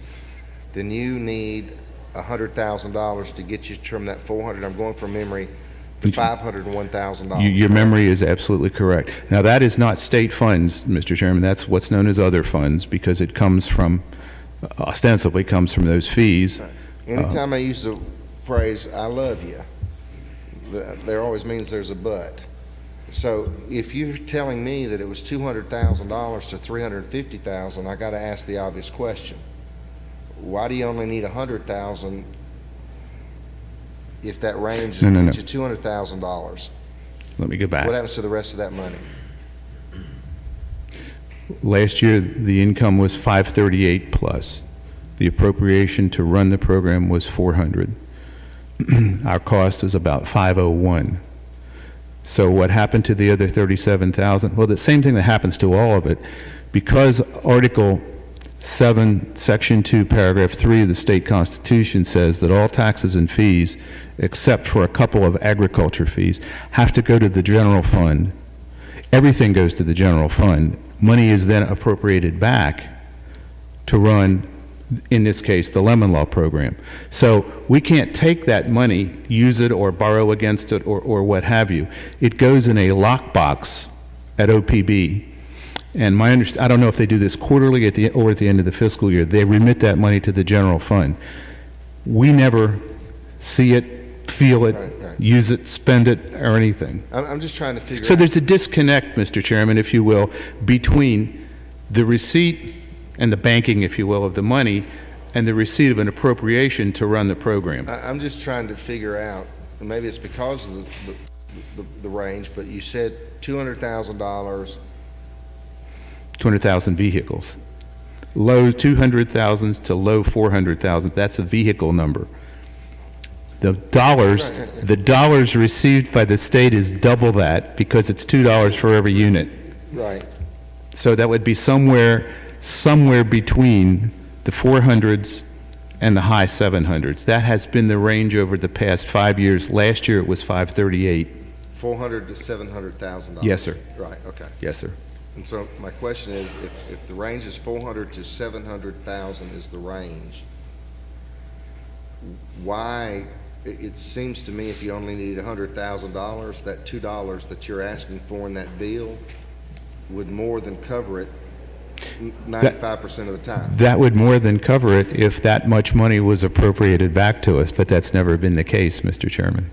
then you need $100,000 to get you from that 400, I'm going from memory, to $501,000. Your memory is absolutely correct. Now, that is not state funds, Mr. Chairman. That's what's known as other funds because it comes from, ostensibly comes from those fees. Right. Anytime I use the phrase, I love you, there always means there's a but. So if you're telling me that it was $200,000 to $350,000, I got to ask the obvious question. Why do you only need $100,000 if that range is $200,000? Let me go back. What happens to the rest of that money? Last year, the income was 538 plus. The appropriation to run the program was 400. Our cost is about 501. So what happened to the other 37,000? Well, the same thing that happens to all of it. Because Article 7, Section 2, Paragraph 3 of the state constitution says that all taxes and fees, except for a couple of agriculture fees, have to go to the general fund. Everything goes to the general fund. Money is then appropriated back to run, in this case, the Lemon Law program. So we can't take that money, use it or borrow against it or what have you. It goes in a lockbox at OPB. And I don't know if they do this quarterly or at the end of the fiscal year. They remit that money to the general fund. We never see it, feel it, use it, spend it, or anything. I'm just trying to figure out. So there's a disconnect, Mr. Chairman, if you will, between the receipt and the banking, if you will, of the money and the receipt of an appropriation to run the program. I'm just trying to figure out, and maybe it's because of the range, but you said $200,000. 200,000 vehicles. Low 200,000s to low 400,000. That's a vehicle number. The dollars received by the state is double that because it's $2 for every unit. Right. So that would be somewhere between the 400s and the high 700s. That has been the range over the past 5 years. Last year it was 538. $400,000 to $700,000. Yes, sir. Right. Okay. Yes, sir. And so my question is, if the range is 400 to 700,000 is the range, why? It seems to me if you only need $100,000, that $2 that you're asking for in that bill would more than cover it 95% of the time. That would more than cover it if that much money was appropriated back to us, but that's never been the case, Mr. Chairman.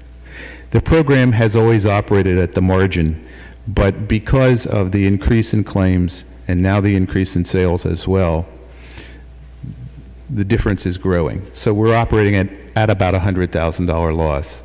The program has always operated at the margin, but because of the increase in claims and now the increase in sales as well, the difference is growing. So we're operating at about a $100,000 loss.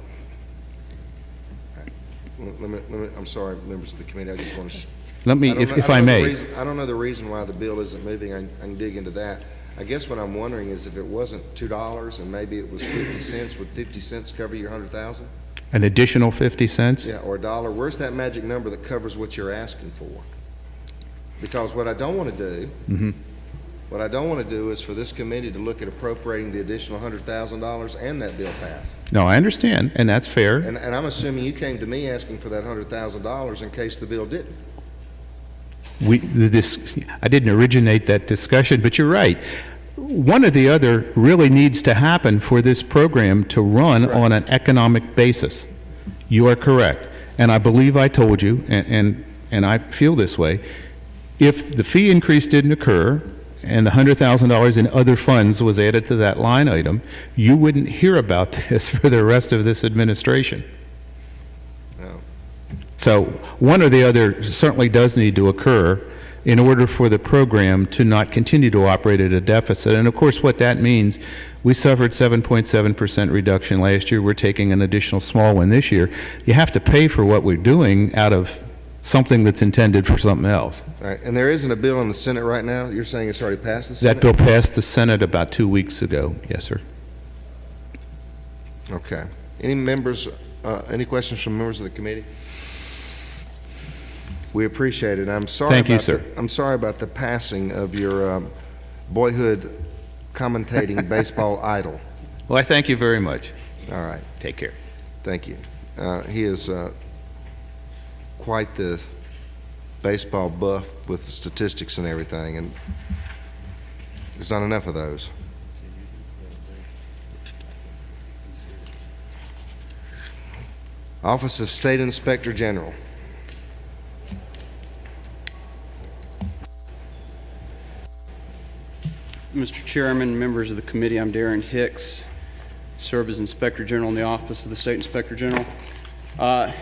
I'm sorry, members of the committee, I just want to... Let me, if I may. I don't know the reason why the bill isn't moving. I can dig into that. I guess what I'm wondering is if it wasn't $2 and maybe it was 50 cents, would 50 cents cover your 100,000? An additional 50 cents? Yeah, or $1. Where's that magic number that covers what you're asking for? Because what I don't want to do, what I don't want to do is for this committee to look at appropriating the additional $100,000 and that bill pass. No, I understand, and that's fair. And I'm assuming you came to me asking for that $100,000 in case the bill didn't. I didn't originate that discussion, but you're right. One or the other really needs to happen for this program to run on an economic basis. You are correct. And I believe I told you, and and I feel this way, if the fee increase didn't occur and the $100,000 in other funds was added to that line item, you wouldn't hear about this for the rest of this administration. No. So one or the other certainly does need to occur in order for the program to not continue to operate at a deficit. And of course, what that means, we suffered 7.7% reduction last year. We're taking an additional small one this year. You have to pay for what we're doing out of something that's intended for something else. All right, and there isn't a bill in the Senate right now? You're saying it's already passed the Senate? That bill passed the Senate about 2 weeks ago. Yes, sir. Okay. Any members, any questions from members of the committee? We appreciate it. I'm sorry. Thank you, sir. I'm sorry about the passing of your boyhood commentating baseball idol. Well, I thank you very much. All right. Take care. Thank you. He is quite the baseball buff with the statistics and everything, and there's not enough of those. Office of State Inspector General. Mr. Chairman, members of the committee, I'm Darren Hicks, serve as Inspector General in the Office of the State Inspector General. I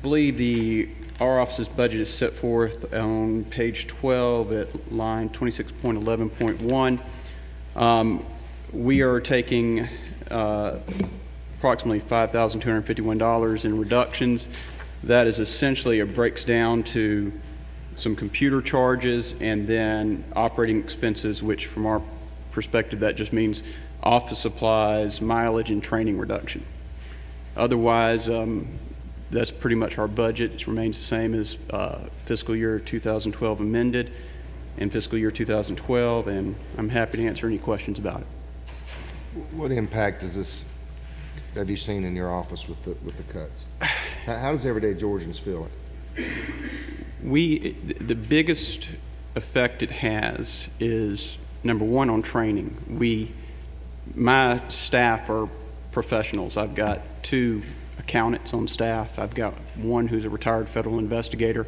believe our office's budget is set forth on page 12 at line 26.11.1. We are taking approximately $5,251 in reductions. That is essentially, it breaks down to some computer charges and then operating expenses, which from our perspective, that just means office supplies, mileage, and training reduction. Otherwise, that's pretty much our budget. It remains the same as fiscal year 2012 amended and fiscal year 2012, and I'm happy to answer any questions about it. What impact have you seen in your office with the cuts? How does everyday Georgians feel it? The biggest effect it has is, number one, on training. My staff are professionals. I've got 2 accountants on staff. I've got one who's a retired federal investigator,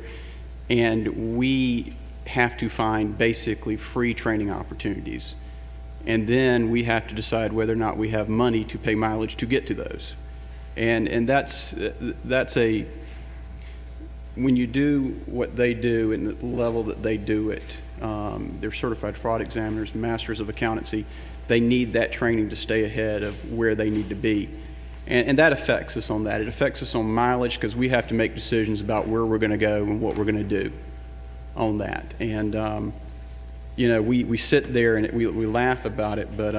and we have to find basically free training opportunities. And then we have to decide whether or not we have money to pay mileage to get to those. And that's when you do what they do and the level that they do it, they're certified fraud examiners, masters of accountancy. They need that training to stay ahead of where they need to be. And that affects us on that. It affects us on mileage because we have to make decisions about where we're going to go and what we're going to do on that. And, we sit there and we laugh about it, but,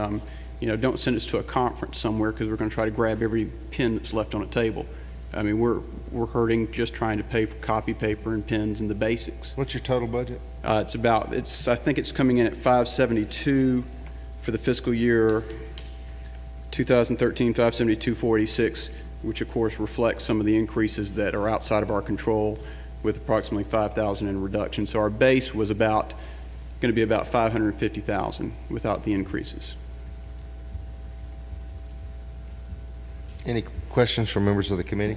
don't send us to a conference somewhere because we're going to try to grab every pen that's left on a table. I mean, we're hurting just trying to pay for copy paper and pens and the basics. What's your total budget? I think it's coming in at $572 for the fiscal year 2013, $572,486, which of course reflects some of the increases that are outside of our control with approximately $5,000 in reduction. So our base was going to be about $550,000 without the increases. Any questions from members of the committee?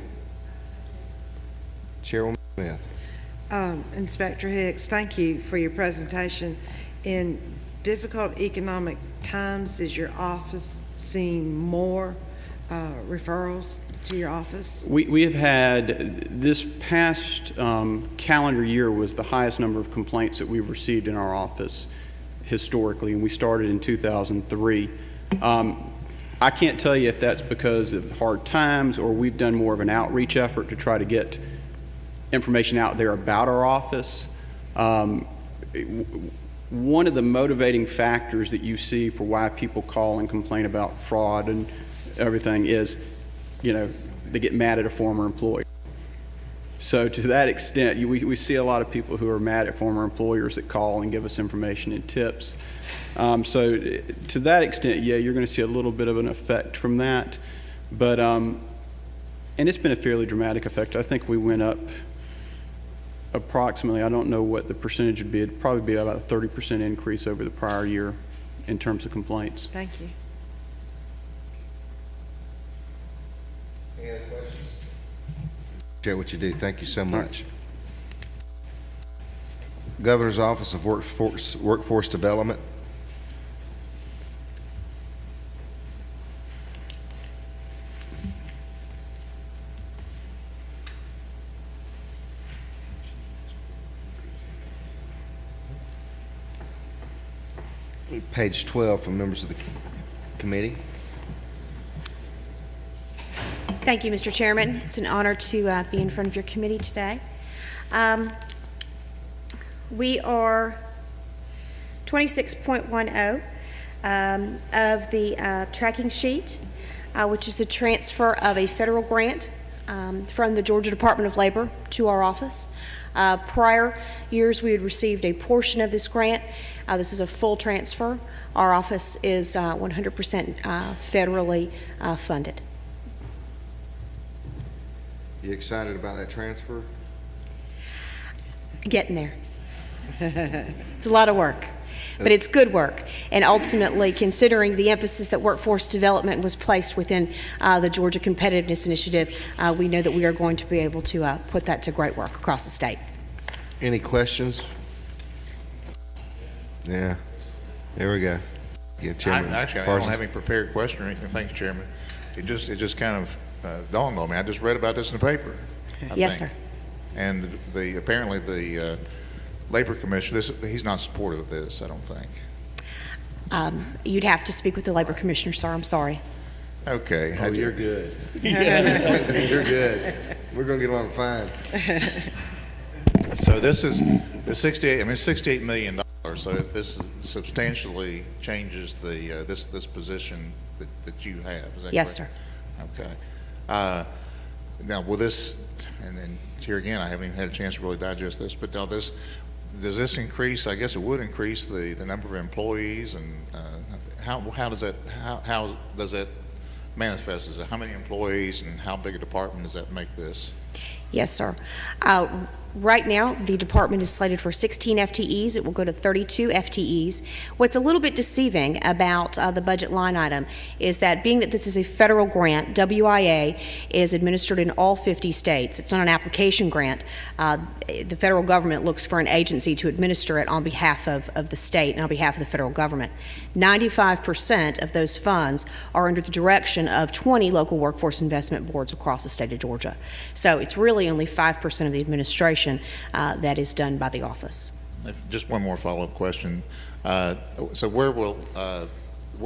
Chairwoman Smith. Inspector Hicks, thank you for your presentation. In difficult economic times, is your office seeing more referrals to your office? We have had, this past calendar year was the highest number of complaints that we've received in our office historically, and we started in 2003. I can't tell you if that's because of hard times or we've done more of an outreach effort to try to get information out there about our office. One of the motivating factors that you see for why people call and complain about fraud and everything is, they get mad at a former employer. So to that extent, we see a lot of people who are mad at former employers that call and give us information and tips. So to that extent, yeah, you're going to see a little bit of an effect from that. But, and it's been a fairly dramatic effect. I think we went up approximately, I don't know what the percentage would be, it'd probably be about a 30% increase over the prior year in terms of complaints. Thank you. Any other questions? Appreciate what you do. Thank you so much. Governor's Office of Workforce Development. Page 12 for members of the committee. Thank you, Mr. Chairman. It's an honor to be in front of your committee today. We are 26.10 of the tracking sheet, which is the transfer of a federal grant from the Georgia Department of Labor to our office. Prior years, we had received a portion of this grant. This is a full transfer. Our office is 100% federally funded. You excited about that transfer? Getting there. It's a lot of work, but it's good work. And ultimately, considering the emphasis that workforce development was placed within the Georgia Competitiveness Initiative, we know that we are going to be able to put that to great work across the state. Any questions? Yeah. There we go. Yeah, Chairman. Actually, I don't have any prepared question or anything. Thanks, Chairman. It just kind of dawned on me. I just read about this in the paper. Yes, sir. And apparently the Labor Commission, he's not supportive of this, I don't think. You'd have to speak with the Labor Commissioner, sir. I'm sorry. Okay. Oh, you're good. You're good. We're going to get along fine. So this is the $68 million. So this substantially changes the this position that you have. Is that yes, correct? sir. Okay. Now, will this, and here again, I haven't even had a chance to really digest this, but now does this increase? I guess it would increase the number of employees, and how does that manifest? Is it how many employees and how big a department does that make this? Yes, sir. Right now, the department is slated for 16 FTEs. It will go to 32 FTEs. What's a little bit deceiving about the budget line item is that being that this is a federal grant, WIA is administered in all 50 states. It's not an application grant. The federal government looks for an agency to administer it on behalf of the state and on behalf of the federal government. 95% of those funds are under the direction of 20 local workforce investment boards across the state of Georgia. So it's really only 5% of the administration that is done by the office. Just one more follow-up question. So where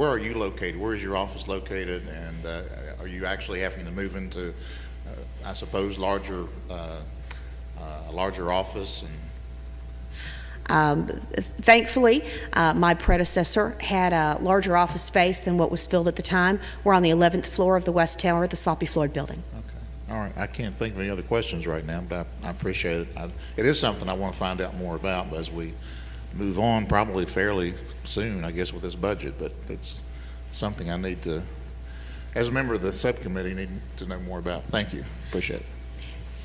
are you located? Where is your office located? And are you actually having to move into, I suppose, larger office? Thankfully, my predecessor had a larger office space than what was filled at the time. We're on the 11th floor of the West Tower of the Sloppy Floyd building. All right, I can't think of any other questions right now, but I appreciate it. It is something I want to find out more about, but as we move on, probably fairly soon, I guess, with this budget, but it's something I need to, as a member of the subcommittee, need to know more about. Thank you. Appreciate it.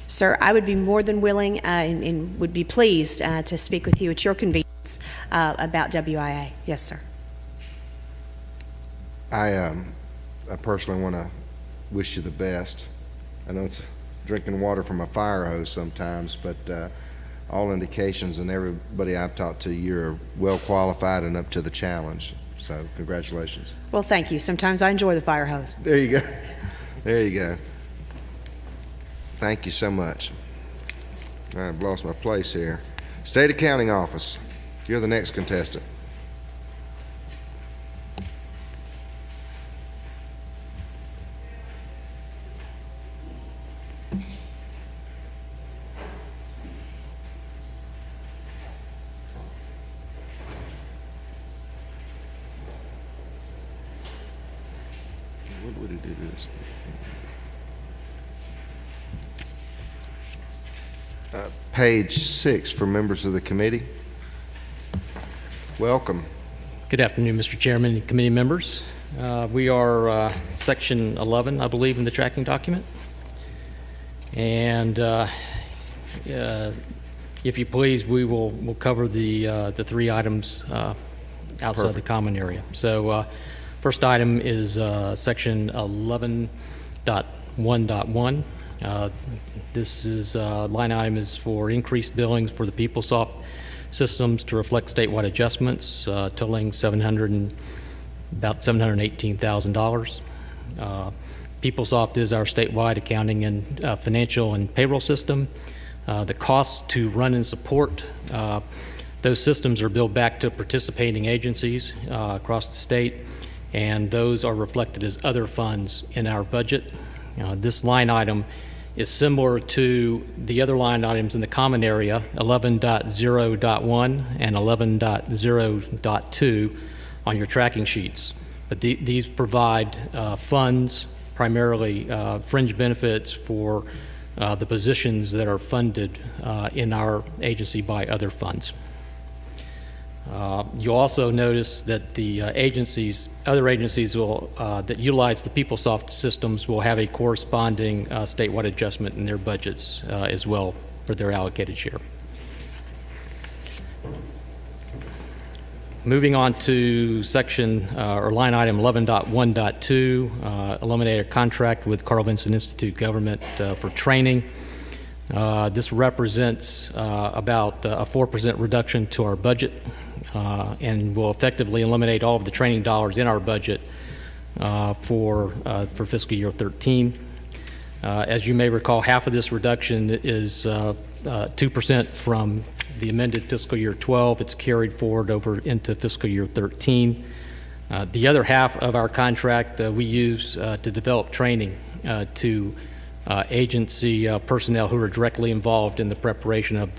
Sir, I would be more than willing and would be pleased to speak with you at your convenience about WIA. Yes, sir. I personally want to wish you the best. I know it's drinking water from a fire hose sometimes, but all indications and everybody I've talked to, you're well qualified and up to the challenge. So congratulations. Well, thank you. Sometimes I enjoy the fire hose. There you go. There you go. Thank you so much. I've lost my place here. State Accounting Office. You're the next contestant. What would he do to this? Page 6 for members of the committee. Welcome. Good afternoon, Mr. Chairman and committee members. We are section 11, I believe, in the tracking document. And if you please, we'll cover the three items outside the common area. So first item is section 11.1.1, This is line item is for increased billings for the PeopleSoft systems to reflect statewide adjustments, totaling about $718,000. PeopleSoft is our statewide accounting and financial and payroll system. The costs to run and support those systems are billed back to participating agencies across the state, and those are reflected as other funds in our budget. This line item is similar to the other line items in the common area, 11.0.1 and 11.0.2 on your tracking sheets. But these provide funds, primarily fringe benefits for the positions that are funded in our agency by other funds. You'll also notice that the other agencies will, that utilize the PeopleSoft systems will have a corresponding statewide adjustment in their budgets as well for their allocated share. Moving on to section or line item 11.1.2, eliminate a contract with Carl Vinson Institute Government for training. This represents about a 4% reduction to our budget and will effectively eliminate all of the training dollars in our budget for fiscal year 13. As you may recall, half of this reduction is 2% from the amended fiscal year 12. It's carried forward over into fiscal year 13. The other half of our contract we use to develop training to agency personnel who are directly involved in the preparation of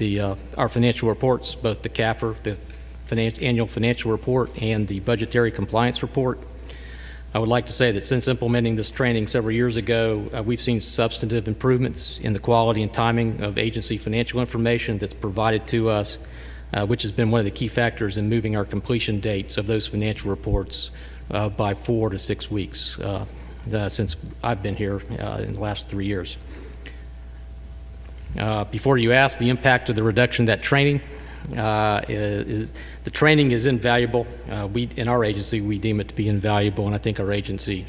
our financial reports, both the CAFR, the annual financial report, and the budgetary compliance report. I would like to say that since implementing this training several years ago, we've seen substantive improvements in the quality and timing of agency financial information that's provided to us, which has been one of the key factors in moving our completion dates of those financial reports by 4 to 6 weeks since I've been here in the last 3 years. Before you ask the impact of the reduction of that training, the training is invaluable. In our agency, we deem it to be invaluable, and I think our agency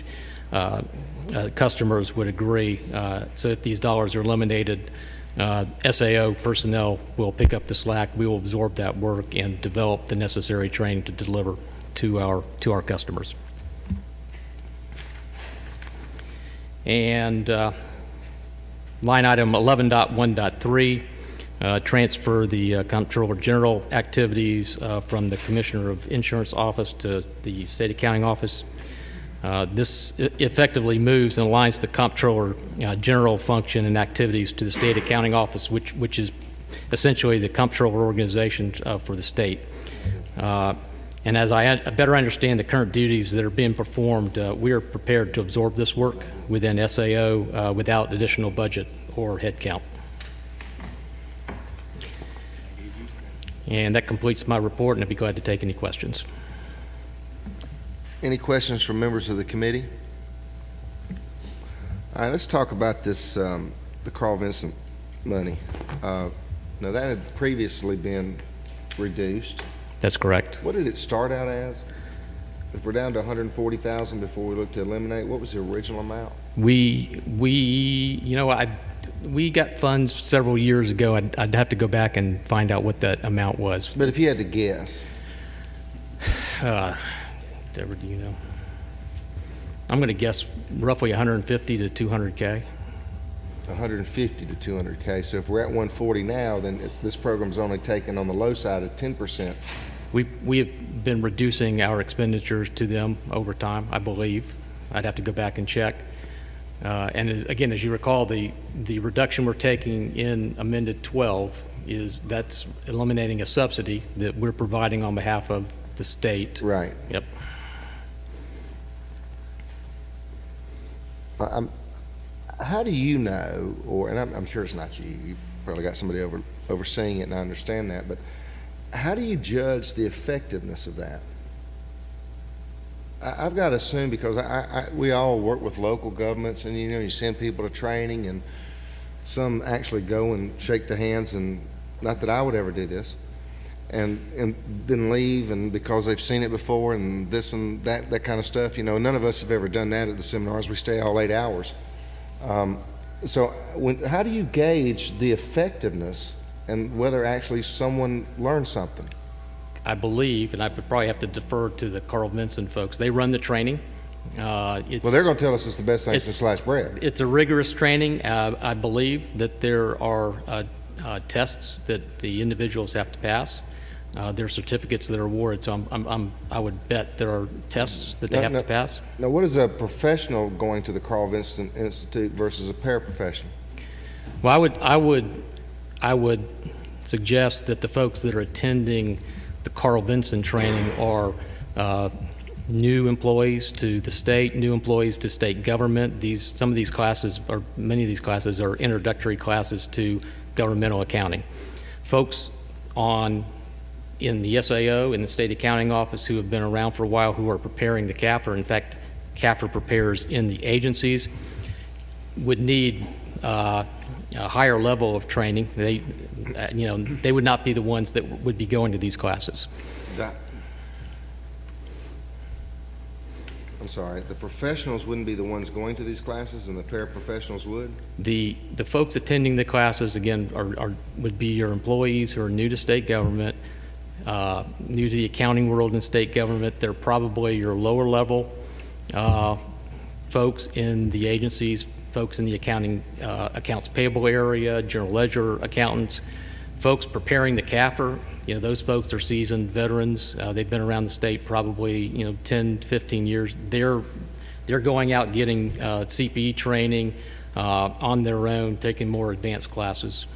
customers would agree. So if these dollars are eliminated, SAO personnel will pick up the slack. We will absorb that work and develop the necessary training to deliver to our customers. And line item 11.1.3. Transfer the Comptroller General activities from the Commissioner of Insurance Office to the State Accounting Office. This effectively moves and aligns the Comptroller General function and activities to the State Accounting Office, which is essentially the Comptroller organization for the state. And as I better understand the current duties that are being performed, we are prepared to absorb this work within SAO without additional budget or headcount. And that completes my report, and I'd be glad to take any questions. Any questions from members of the committee? All right, let's talk about this, the Carl Vinson money. Now, that had previously been reduced. That's correct. What did it start out as? If we're down to 140,000 before we look to eliminate, what was the original amount? We got funds several years ago. I'd have to go back and find out what that amount was. But if you had to guess. Deborah, do you know? I'm going to guess roughly 150 to 200K. 150 to 200K. So if we're at 140 now, then this program's only taken on the low side of 10%. We have been reducing our expenditures to them over time, I believe. I'd have to go back and check. And again, as you recall, the reduction we're taking in amended 12 that's eliminating a subsidy that we're providing on behalf of the state. Right. Yep. How do you know, and I'm sure it's not you, you probably got somebody overseeing it, and I understand that, but how do you judge the effectiveness of that? I've got to assume, because we all work with local governments, and you send people to training, and some actually go and shake the hands, and not that I would ever do this, and then leave, and because they've seen it before, and this and that kind of stuff. None of us have ever done that at the seminars. We stay all 8 hours. So how do you gauge the effectiveness and whether actually someone learned something? I believe, and I would probably have to defer to the Carl Vinson folks, they run the training. Well, they're going to tell us it's the best thing since sliced bread. It's a rigorous training. I believe that there are tests that the individuals have to pass. There are certificates that are awarded, so I would bet there are tests that they have to pass. Now, what is a professional going to the Carl Vinson Institute versus a paraprofessional? Well, I would suggest that the folks that are attending the Carl Vinson training are new employees to the state, new employees to state government. Some of these classes, or many of these classes, are introductory classes to governmental accounting. Folks in the SAO, in the state accounting office, who have been around for a while, who are preparing the CAFR, in fact, CAFR preparers in the agencies, would need a higher level of training. They would not be the ones that would be going to these classes. I'm sorry, the professionals wouldn't be the ones going to these classes, and the paraprofessionals would? The folks attending the classes, again, would be your employees who are new to state government, new to the accounting world and state government. They're probably your lower level folks in the agencies, folks in the accounts payable area, general ledger accountants, folks preparing the CAFR. Those folks are seasoned veterans. They've been around the state probably 10, 15 years. They're going out getting CPE training on their own, taking more advanced classes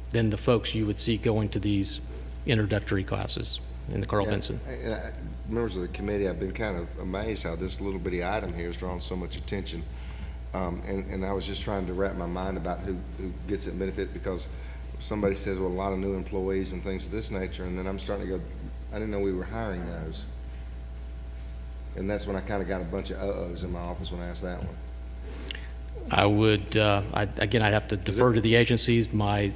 than the folks you would see going to these introductory classes in the Carl Vinson. Members of the committee, I've been kind of amazed how this little bitty item here has drawn so much attention. And I was just trying to wrap my mind about who gets it benefit, because somebody says, well, a lot of new employees and things of this nature, and then I'm starting to go, I didn't know we were hiring those. And that's when I kind of got a bunch of uh-ohs in my office when I asked that one. I would, again, I'd have to defer to the agencies. I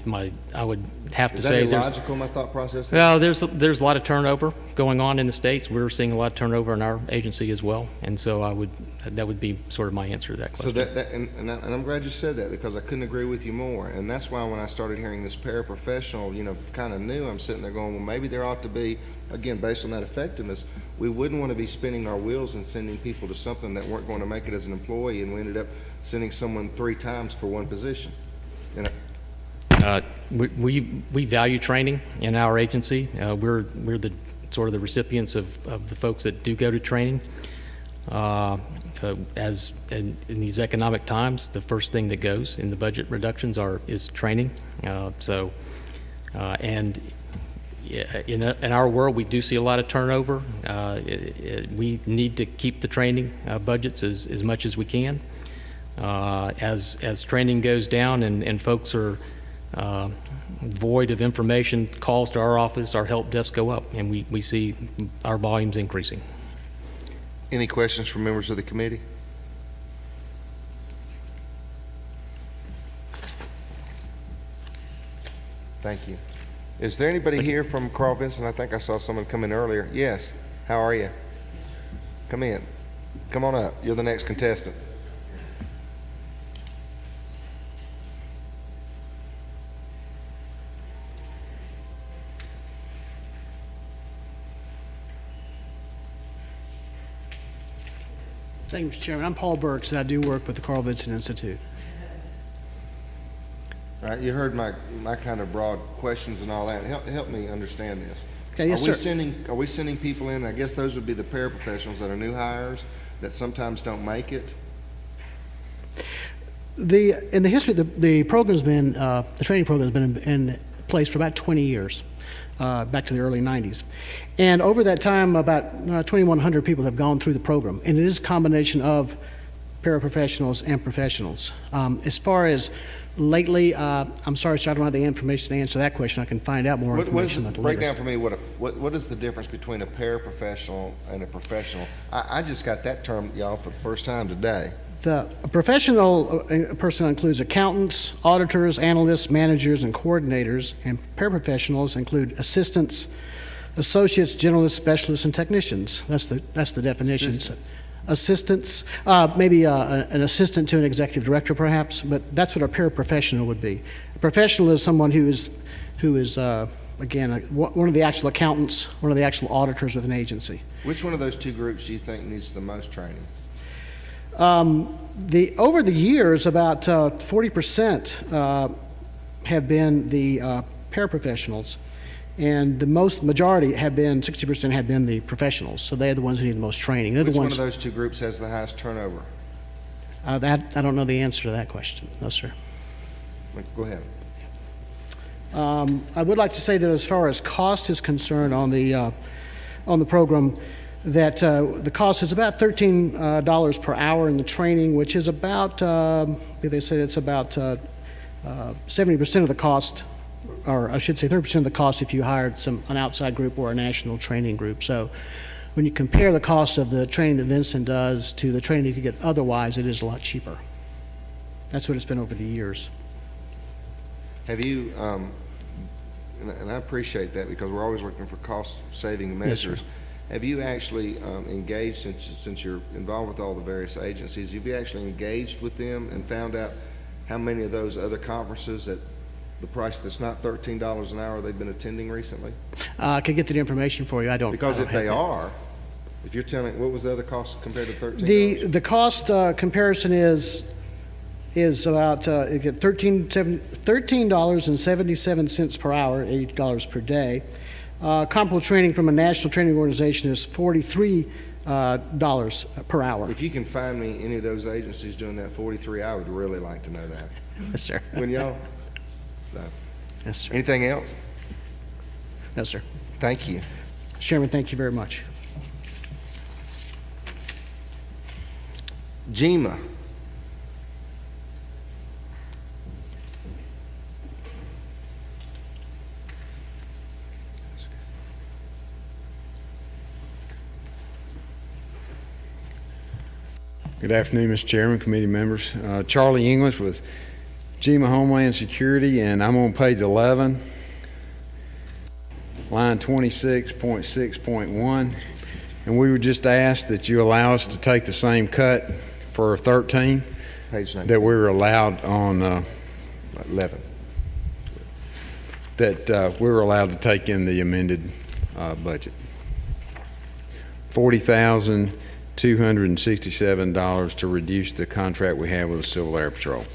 would have to say Is that illogical, my thought process? Well, there's a lot of turnover going on in the states. We're seeing a lot of turnover in our agency as well, and so that would be sort of my answer to that question. So and I'm glad you said that, because I couldn't agree with you more. And that's why when I started hearing this paraprofessional, kind of new, I'm sitting there going, well, maybe there ought to be, again, based on that effectiveness, we wouldn't want to be spinning our wheels and sending people to something that weren't going to make it as an employee, and we ended up sending someone 3 times for one position. We value training in our agency. We're the sort of the recipients of the folks that do go to training. As in these economic times, the first thing that goes in the budget reductions is training. And in our world, we do see a lot of turnover. We need to keep the training budgets as much as we can. As training goes down and folks are void of information, calls to our office, our help desk go up, and we see our volumes increasing. Any questions from members of the committee? Thank you. Is there anybody here from Carl Vinson? I think I saw someone come in earlier. Yes. How are you? Come in. Come on up. You're the next contestant. Thank you, Mr. Chairman. I'm Paul Burks, and I do work with the Carl Vinson Institute. All right, you heard my kind of broad questions and all that. Help me understand this. Okay, yes, sir. Are we sending people in? I guess those would be the paraprofessionals that are new hires that sometimes don't make it. In the history, the program's been the training program's been in place for about 20 years, back to the early 90s, and over that time, about 2,100 people have gone through the program, and it is a combination of paraprofessionals and professionals. As far as lately, I'm sorry, sir, I don't have the information to answer that question. I can find out more information about the break latest. down for me what is the difference between a paraprofessional and a professional? I just got that term, y'all, for the first time today. The professional personnel includes accountants, auditors, analysts, managers, and coordinators, and paraprofessionals include assistants, associates, generalists, specialists, and technicians. That's the definitions. assistants, maybe an assistant to an executive director perhaps, but that's what a paraprofessional would be. A professional is someone who is again, one of the actual accountants, one of the actual auditors with an agency. Which one of those two groups do you think needs the most training? Over the years, about 40% have been the paraprofessionals, and the majority have been, 60% have been the professionals. So they're the ones who need the most training. They're Which the one ones. of those two groups has the highest turnover? I don't know the answer to that question. No, sir. Go ahead. I would like to say that as far as cost is concerned on the program, that the cost is about $13 per hour in the training, which is about, they said it's about 70% of the cost, or I should say 30% of the cost if you hired an outside group or a national training group. So when you compare the cost of the training that Vincent does to the training that you could get otherwise, it is a lot cheaper. That's what it's been over the years. Have you, and I appreciate that because we're always looking for cost-saving measures. Yes, have you actually engaged, since you're involved with all the various agencies, have you actually engaged with them and found out how many of those other conferences at the price that's not $13 an hour they've been attending recently? I could get that information for you. I don't. Because if they are, if you're telling, what was the other cost compared to $13? The cost comparison is about $13.77 per hour, $8 per day. Comparable training from a national training organization is $43 per hour. If you can find me any of those agencies doing that 43, I would really like to know that. Yes, sir. Wouldn't y'all? So, yes, sir. anything else? No, sir. Thank you. Chairman, thank you very much. GEMA. Good afternoon, Mr. Chairman, committee members. Charlie English with GEMA Homeland Security, and I'm on page 11, line 26.6.1, and we were just asked that you allow us to take the same cut for 13 page 19. That we were allowed on 11. That we were allowed to take in the amended budget. $40,267 to reduce the contract we have with the Civil Air Patrol.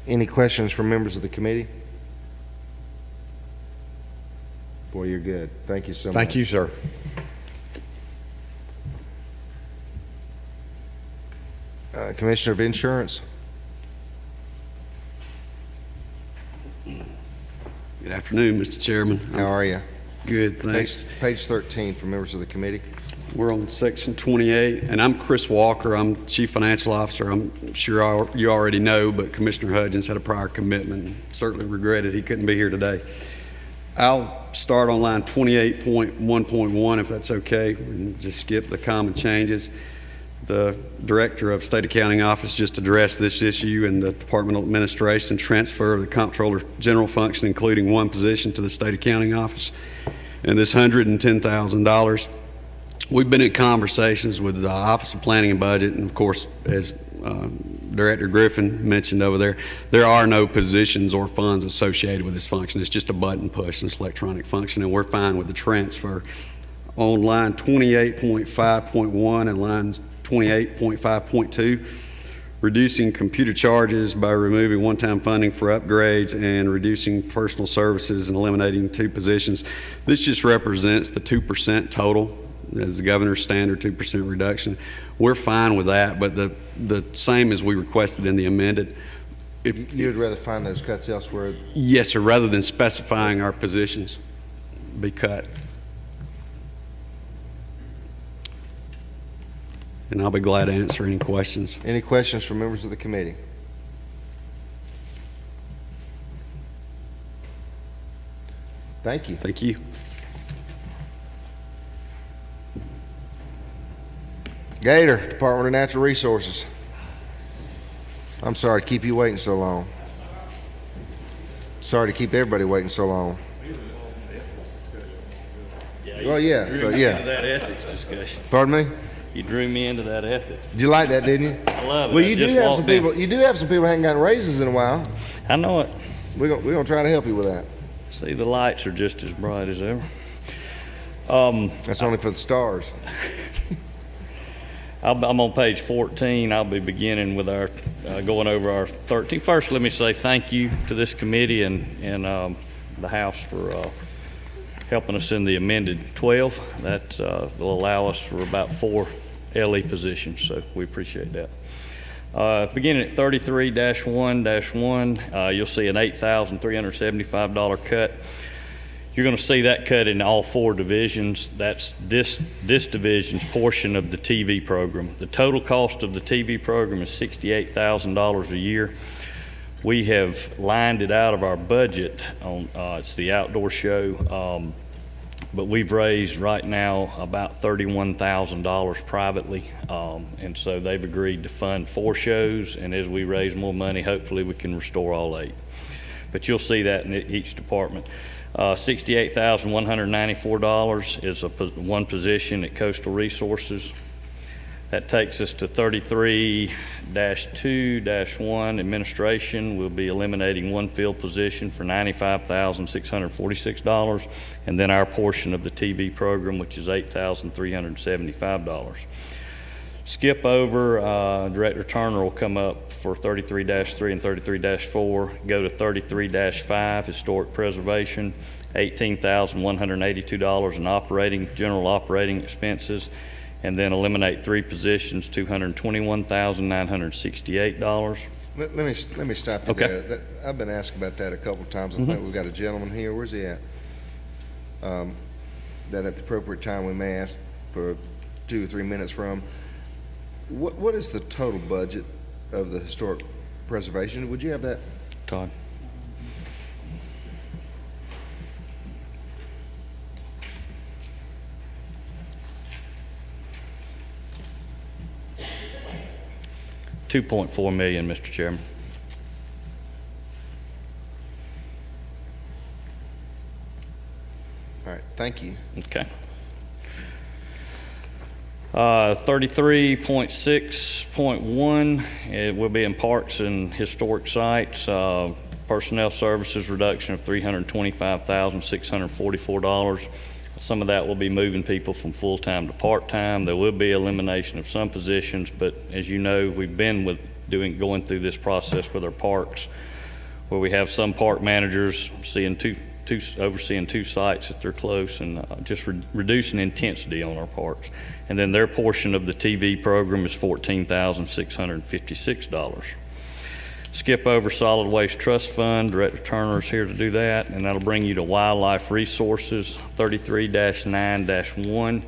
Any questions from members of the committee? Boy, you're good. Thank you so much. Thank you, sir. Commissioner of Insurance. Good afternoon, Mr. Chairman. How are you? Good, thanks. Page 13 for members of the committee. We're on section 28, and I'm Chris Walker. I'm Chief Financial Officer. I'm sure you already know, but Commissioner Hudgens had a prior commitment and certainly regretted he couldn't be here today. I'll start on line 28.1.1 if that's okay, and just skip the common changes. The Director of State Accounting Office just addressed this issue in the Department of Administration transfer of the Comptroller General function, including one position, to the State Accounting Office. And this $110,000, we've been in conversations with the Office of Planning and Budget, and of course, as Director Griffin mentioned over there, there are no positions or funds associated with this function. It's just a button push, and it's electronic function, and we're fine with the transfer. On line 28.5.1 and lines 28.5.2, reducing computer charges by removing one-time funding for upgrades and reducing personal services and eliminating 2 positions. This just represents the 2% total as the governor's standard 2% reduction. We're fine with that, but the same as we requested in the amended. If you would rather find those cuts elsewhere? Yes, sir, rather than specifying our positions be cut. And I'll be glad to answer any questions. Any questions from members of the committee? Thank you. Thank you. Gator, Department of Natural Resources. I'm sorry to keep you waiting so long. Sorry to keep everybody waiting so long. Well, yeah, so yeah. That ethics discussion. Pardon me? You drew me into that ethics. Did you like that, didn't you? I love it. Well, I you do just have some walked in. people. You do have some people who haven't gotten raises in a while. I know it. We're gonna try to help you with that. See, the lights are just as bright as ever. That's only for the stars. I'm on page 14. I'll be beginning with our going over our 13. First, let me say thank you to this committee and the House for helping us in the amended 12. That will allow us for about 4 LE positions, so we appreciate that. Beginning at 33-1-1, you'll see an $8,375 cut. You're going to see that cut in all 4 divisions. That's this division's portion of the TV program. The total cost of the TV program is $68,000 a year. We have lined it out of our budget on it's the outdoor show, but we've raised right now about $31,000 privately, and so they've agreed to fund 4 shows, and as we raise more money, hopefully we can restore all 8. But you'll see that in each department. $68,194 is one position at Coastal Resources. That takes us to 33-2-1 administration. We'll be eliminating 1 field position for $95,646, and then our portion of the TV program, which is $8,375. Skip over, Director Turner will come up for 33-3 and 33-4. Go to 33-5, historic preservation, $18,182 in general operating expenses, and then eliminate 3 positions, $221,968. Let me stop you there. I've been asked about that a couple of times. I think we've got a gentleman here. Where's he at? That at the appropriate time we may ask for 2 or 3 minutes from. What is the total budget of the historic preservation? Would you have that, Todd? $2.4 million, Mr. Chairman. All right, thank you. Okay. 33.6.1, it will be in parks and historic sites. Personnel services reduction of $325,644. Some of that will be moving people from full-time to part-time. There will be elimination of some positions, but as you know, we've been going through this process with our parks, where we have some park managers overseeing 2 sites if they're close, and just reducing intensity on our parks. And then their portion of the TV program is $14,656. Skip over Solid Waste Trust Fund. Director Turner is here to do that, and that'll bring you to Wildlife Resources, 33-9-1.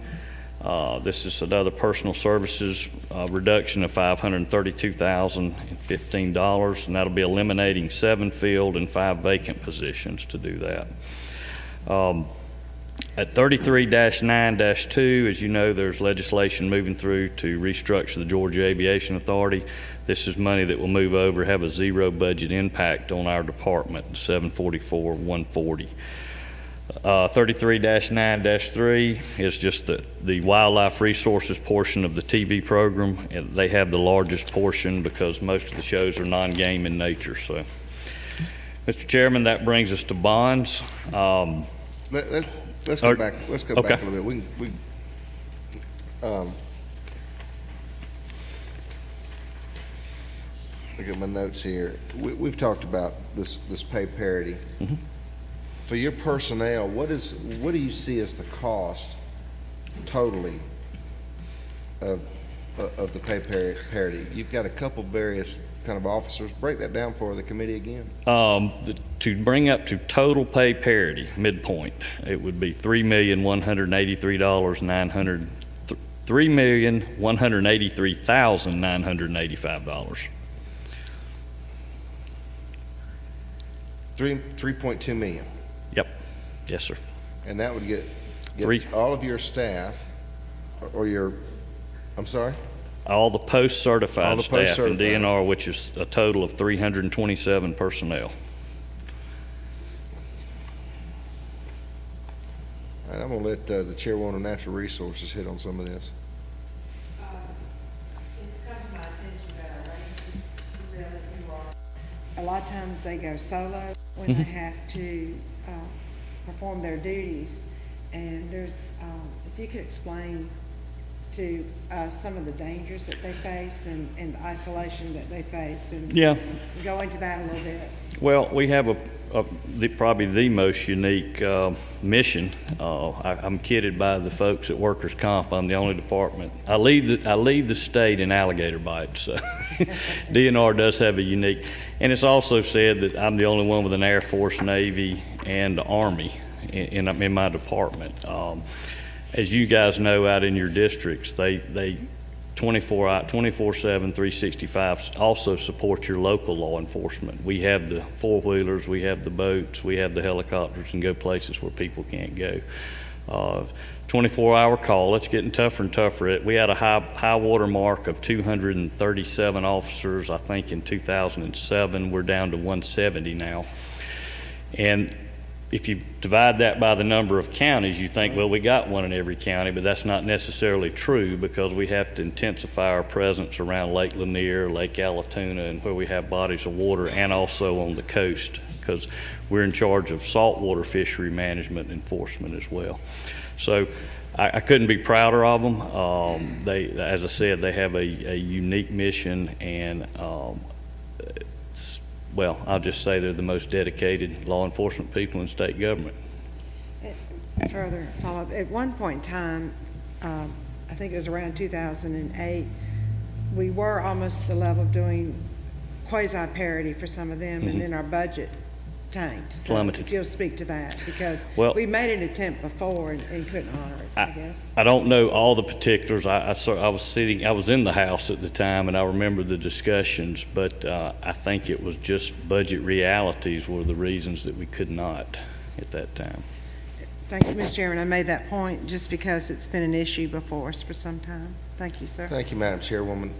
This is another personal services reduction of $532,015, and that'll be eliminating 7 field and 5 vacant positions to do that. At 33-9-2, as you know, there's legislation moving through to restructure the Georgia Aviation Authority. This is money that will move over, have a 0 budget impact on our department, 744-140. 33-9-3 is just the wildlife resources portion of the TV program, and they have the largest portion because most of the shows are non-game in nature. So, Mr. Chairman, that brings us to bonds. Let's go back. Let's go back a little bit. Look at my notes here. We've talked about this pay parity. For your personnel, what do you see as the cost totally of the pay parity? You've got a couple various kind of officers. Break that down for the committee again. To bring up to total pay parity, midpoint, it would be $3,183,985. $3.2 million. Yep. Yes, sir. And that would get all of your staff, or your, I'm sorry? All the post-certified staff in DNR, which is a total of 327 personnel. going to let the Chairwoman of Natural Resources hit on some of this. It's come to my attention that our agencies, a lot of times they go solo when they have to perform their duties. And there's, if you could explain to us some of the dangers that they face and the isolation that they face, and go into that a little bit. Well, we have probably the most unique mission. I'm kidded by the folks at Workers' Comp. I'm the only department. I lead the state in alligator bites. So DNR does have a unique, and it's also said that I'm the only one with an Air Force, Navy, and Army in my department. As you guys know, out in your districts, they 24/7, 365 also support your local law enforcement. We have the four-wheelers, we have the boats, we have the helicopters, and go places where people can't go. 24-hour call. It's getting tougher and tougher. We had a high water mark of 237 officers, I think, in 2007. We're down to 170 now. And if you divide that by the number of counties, you think, well, we got one in every county, but that's not necessarily true, because we have to intensify our presence around Lake Lanier, Lake Allatoona, and where we have bodies of water, and also on the coast, because we're in charge of saltwater fishery management and enforcement as well. So I couldn't be prouder of them. As I said, they have a unique mission, and well, I'll just say they're the most dedicated law enforcement people in state government. Further follow-up, at one point in time, I think it was around 2008, we were almost at the level of doing quasi-parity for some of them, and then our budget tanked. So Plummeted. if you'll speak to that, because we made an attempt before and couldn't honor it, I guess. I don't know all the particulars. I was in the House at the time, and I remember the discussions, but I think it was just budget realities were the reasons that we could not at that time. Thank you, Mr. Chairman. I made that point just because it's been an issue before us for some time. Thank you, sir. Thank you, Madam Chairwoman.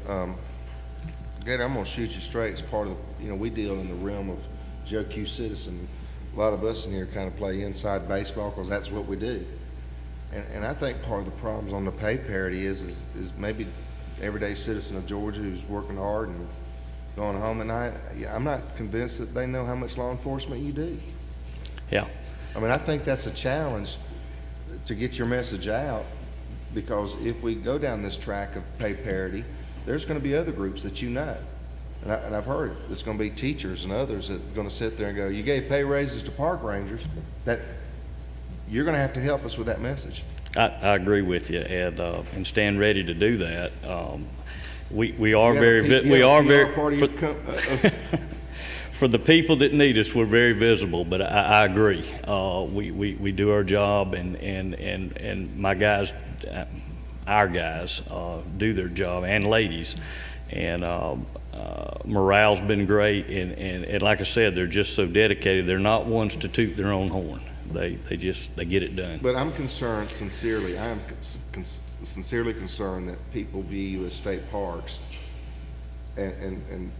Gator, I'm going to shoot you straight. It's part of the, we deal in the realm of Joe Q. Citizen. A lot of us in here kind of play inside baseball because that's what we do. And I think part of the problems on the pay parity is maybe everyday citizen of Georgia who's working hard and going home at night. I'm not convinced that they know how much law enforcement you do. Yeah. I mean, I think that's a challenge to get your message out, because if we go down this track of pay parity, there's going to be other groups that you know. And I've heard it. It's going to be teachers and others that are going to sit there and go, you gave pay raises to park rangers, that you're going to have to help us with that message. I agree with you, Ed, and stand ready to do that. We are very for the people that need us, we're very visible, but I agree. We do our job, and my guys, our guys, do their job, and ladies, and morale's been great, and like I said, they're just so dedicated. They're not ones to toot their own horn. They get it done. But I'm concerned sincerely. I am sincerely concerned that people view you as state parks and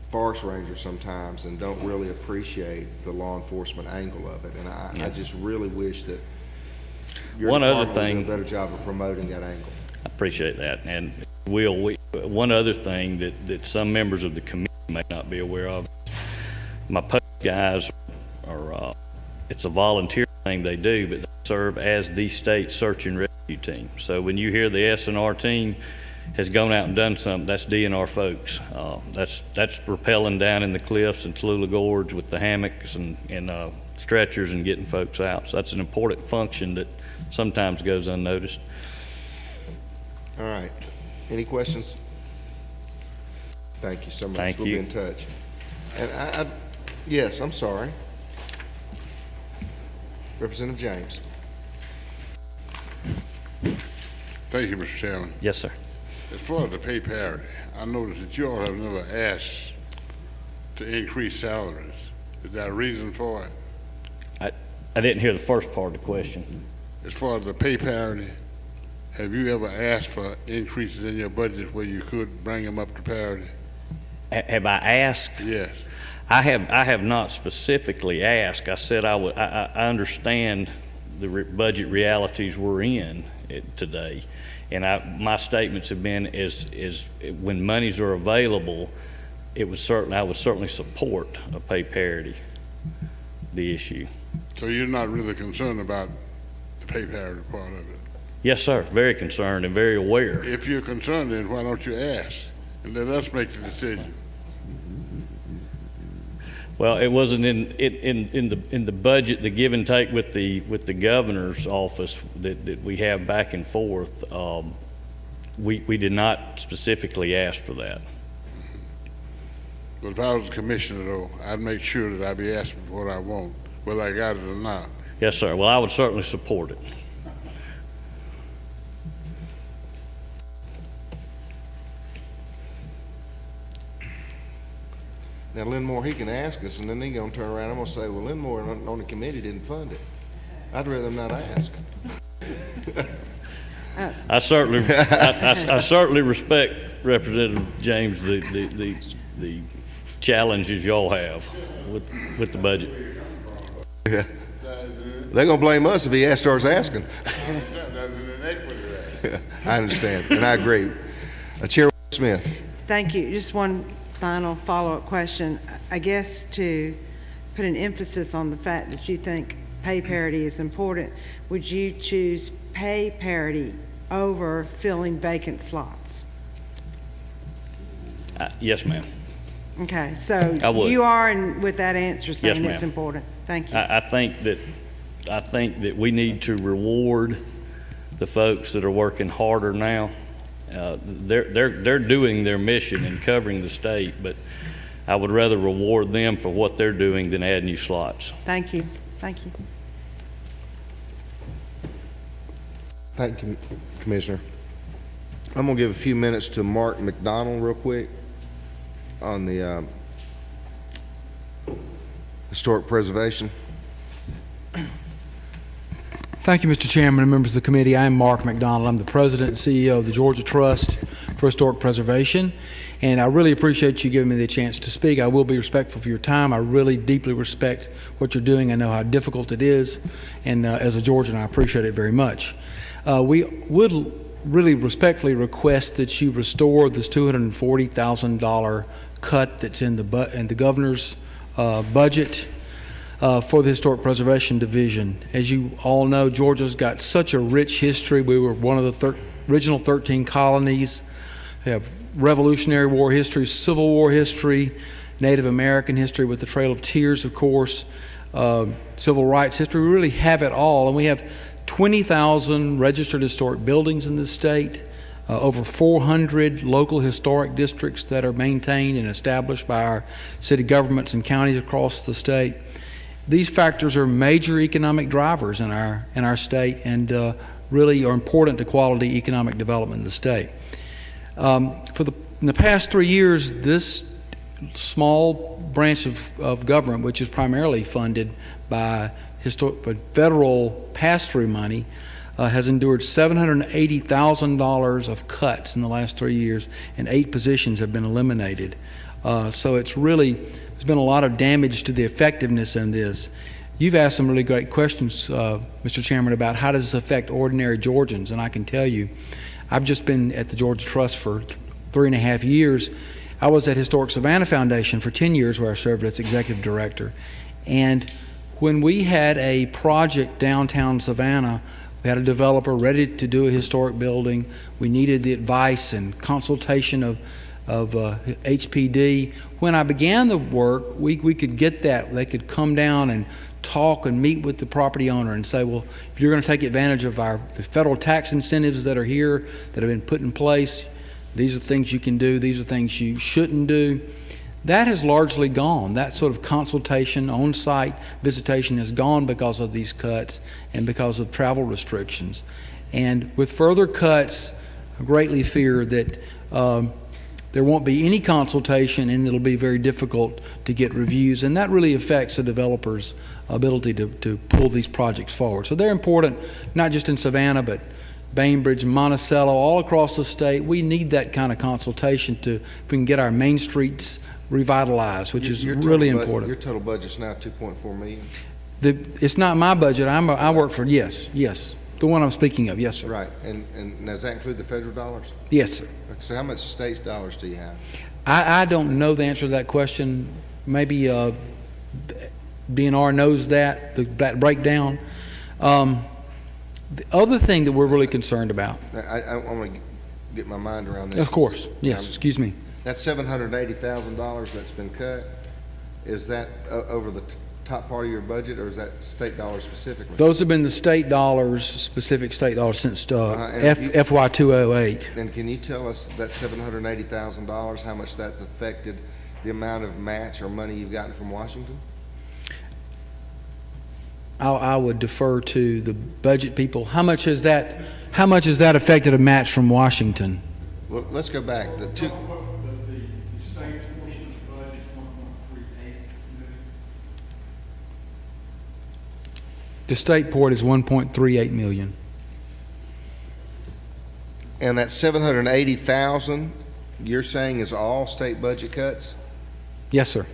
forest rangers sometimes, and don't really appreciate the law enforcement angle of it. And I just really wish that your department would do a better job of promoting that angle. I appreciate that, and one other thing that some members of the committee may not be aware of, my post guys are, it's a volunteer thing they do, but they serve as the state search and rescue team. So when you hear the S&R team has gone out and done something, that's DNR folks. That's rappelling down in the cliffs and Tallulah Gorge with the hammocks and stretchers and getting folks out. So that's an important function that sometimes goes unnoticed. All right. Any questions? Thank you so much. Thank we'll you. Be in touch. And yes, I'm sorry. Representative James. Thank you, Mr. Chairman. Yes, sir. As far as the pay parity, I noticed that you all have never asked to increase salaries. Is there a reason for it? I didn't hear the first part of the question. As far as the pay parity, have you ever asked for increases in your budget where you could bring them up to parity? Have I asked? Yes. I have not specifically asked. I said I understand budget realities we're in today. And my statements have been is when monies are available, I would certainly support a pay parity, the issue. So you're not really concerned about the pay parity part of it? Yes, sir. Very concerned and very aware. If you're concerned, then why don't you ask and let us make the decision? Well, it wasn't in the budget, the give and take with the governor's office that we have back and forth. We did not specifically ask for that. But if I was a commissioner, though, I'd make sure that I be asking for what I want, whether I got it or not. Yes, sir. Well, I would certainly support it. Now, Lynn Moore, he can ask us, and then he's going to turn around. I'm going to say, well, Lynn Moore on the committee didn't fund it. I'd rather not ask. I certainly respect, Representative James, the challenges y'all have with the budget. Yeah. They're going to blame us if he starts asking. I understand, and I agree. Chair Smith. Thank you. Just one final follow-up question. I guess to put an emphasis on the fact that you think pay parity is important, would you choose pay parity over filling vacant slots? Yes, ma'am. Okay, so I would. you are, and with that answer, saying Yes, it's ma'am. important. Thank you. I think that we need to reward the folks that are working harder now. They're doing their mission and covering the state, but I would rather reward them for what they're doing than add new slots. Thank you. Thank you. Thank you, Commissioner. I'm going to give a few minutes to Mark McDonald real quick on the historic preservation. Thank you, Mr. Chairman and members of the committee. I am Mark McDonald. I'm the President and CEO of the Georgia Trust for Historic Preservation, and I really appreciate you giving me the chance to speak. I will be respectful for your time. I really deeply respect what you're doing. I know how difficult it is, and as a Georgian, I appreciate it very much. We would really respectfully request that you restore this $240,000 cut that's in the governor's budget for the Historic Preservation Division. As you all know, Georgia's got such a rich history. We were one of the original 13 colonies. We have Revolutionary War history, Civil War history, Native American history with the Trail of Tears, of course, civil rights history. We really have it all, and we have 20,000 registered historic buildings in the state, over 400 local historic districts that are maintained and established by our city governments and counties across the state. These factors are major economic drivers in our state and really are important to quality economic development in the state. In the past 3 years, this small branch of government, which is primarily funded by federal pass-through money, has endured $780,000 of cuts in the last 3 years, and 8 positions have been eliminated. So there's been a lot of damage to the effectiveness in this. You've asked some really great questions, Mr. Chairman, about how does this affect ordinary Georgians, and I can tell you, I've just been at the Georgia Trust for 3.5 years. I was at Historic Savannah Foundation for 10 years where I served as executive director. And when we had a project downtown Savannah, we had a developer ready to do a historic building. We needed the advice and consultation of HPD. When I began the work, we could get that. They could come down and talk and meet with the property owner and say, well, if you're going to take advantage of the federal tax incentives that are here, that have been put in place, these are things you can do, these are things you shouldn't do. That has largely gone. That sort of consultation, on-site visitation has gone because of these cuts and because of travel restrictions. And with further cuts, I greatly fear that there won't be any consultation and it'll be very difficult to get reviews, and that really affects the developer's ability to pull these projects forward. So they're important, not just in Savannah, but Bainbridge, Monticello, all across the state. We need that kind of consultation if we can get our main streets revitalized, which is really important. Your total budget's now $2.4 million? It's not my budget. I work for, yes, the one I'm speaking of, yes, sir. Right, and does that include the federal dollars? Yes, sir. So how much state dollars do you have? I don't know the answer to that question. Maybe BNR knows that breakdown. The other thing that we're really concerned about. I want to get my mind around this. Of course, yes, excuse me. That $780,000 that's been cut, is that over the top part of your budget, or is that state dollars specifically? Those have been the state dollars, specific state dollars since FY 208. And can you tell us that $780,000, how much that's affected the amount of match or money you've gotten from Washington? I would defer to the budget people. How much has that affected a match from Washington? Well, let's go back. The state portion of the budget is 1.38 million. The state port is 1.38 million. And that 780,000, you're saying is all state budget cuts? Yes, sir.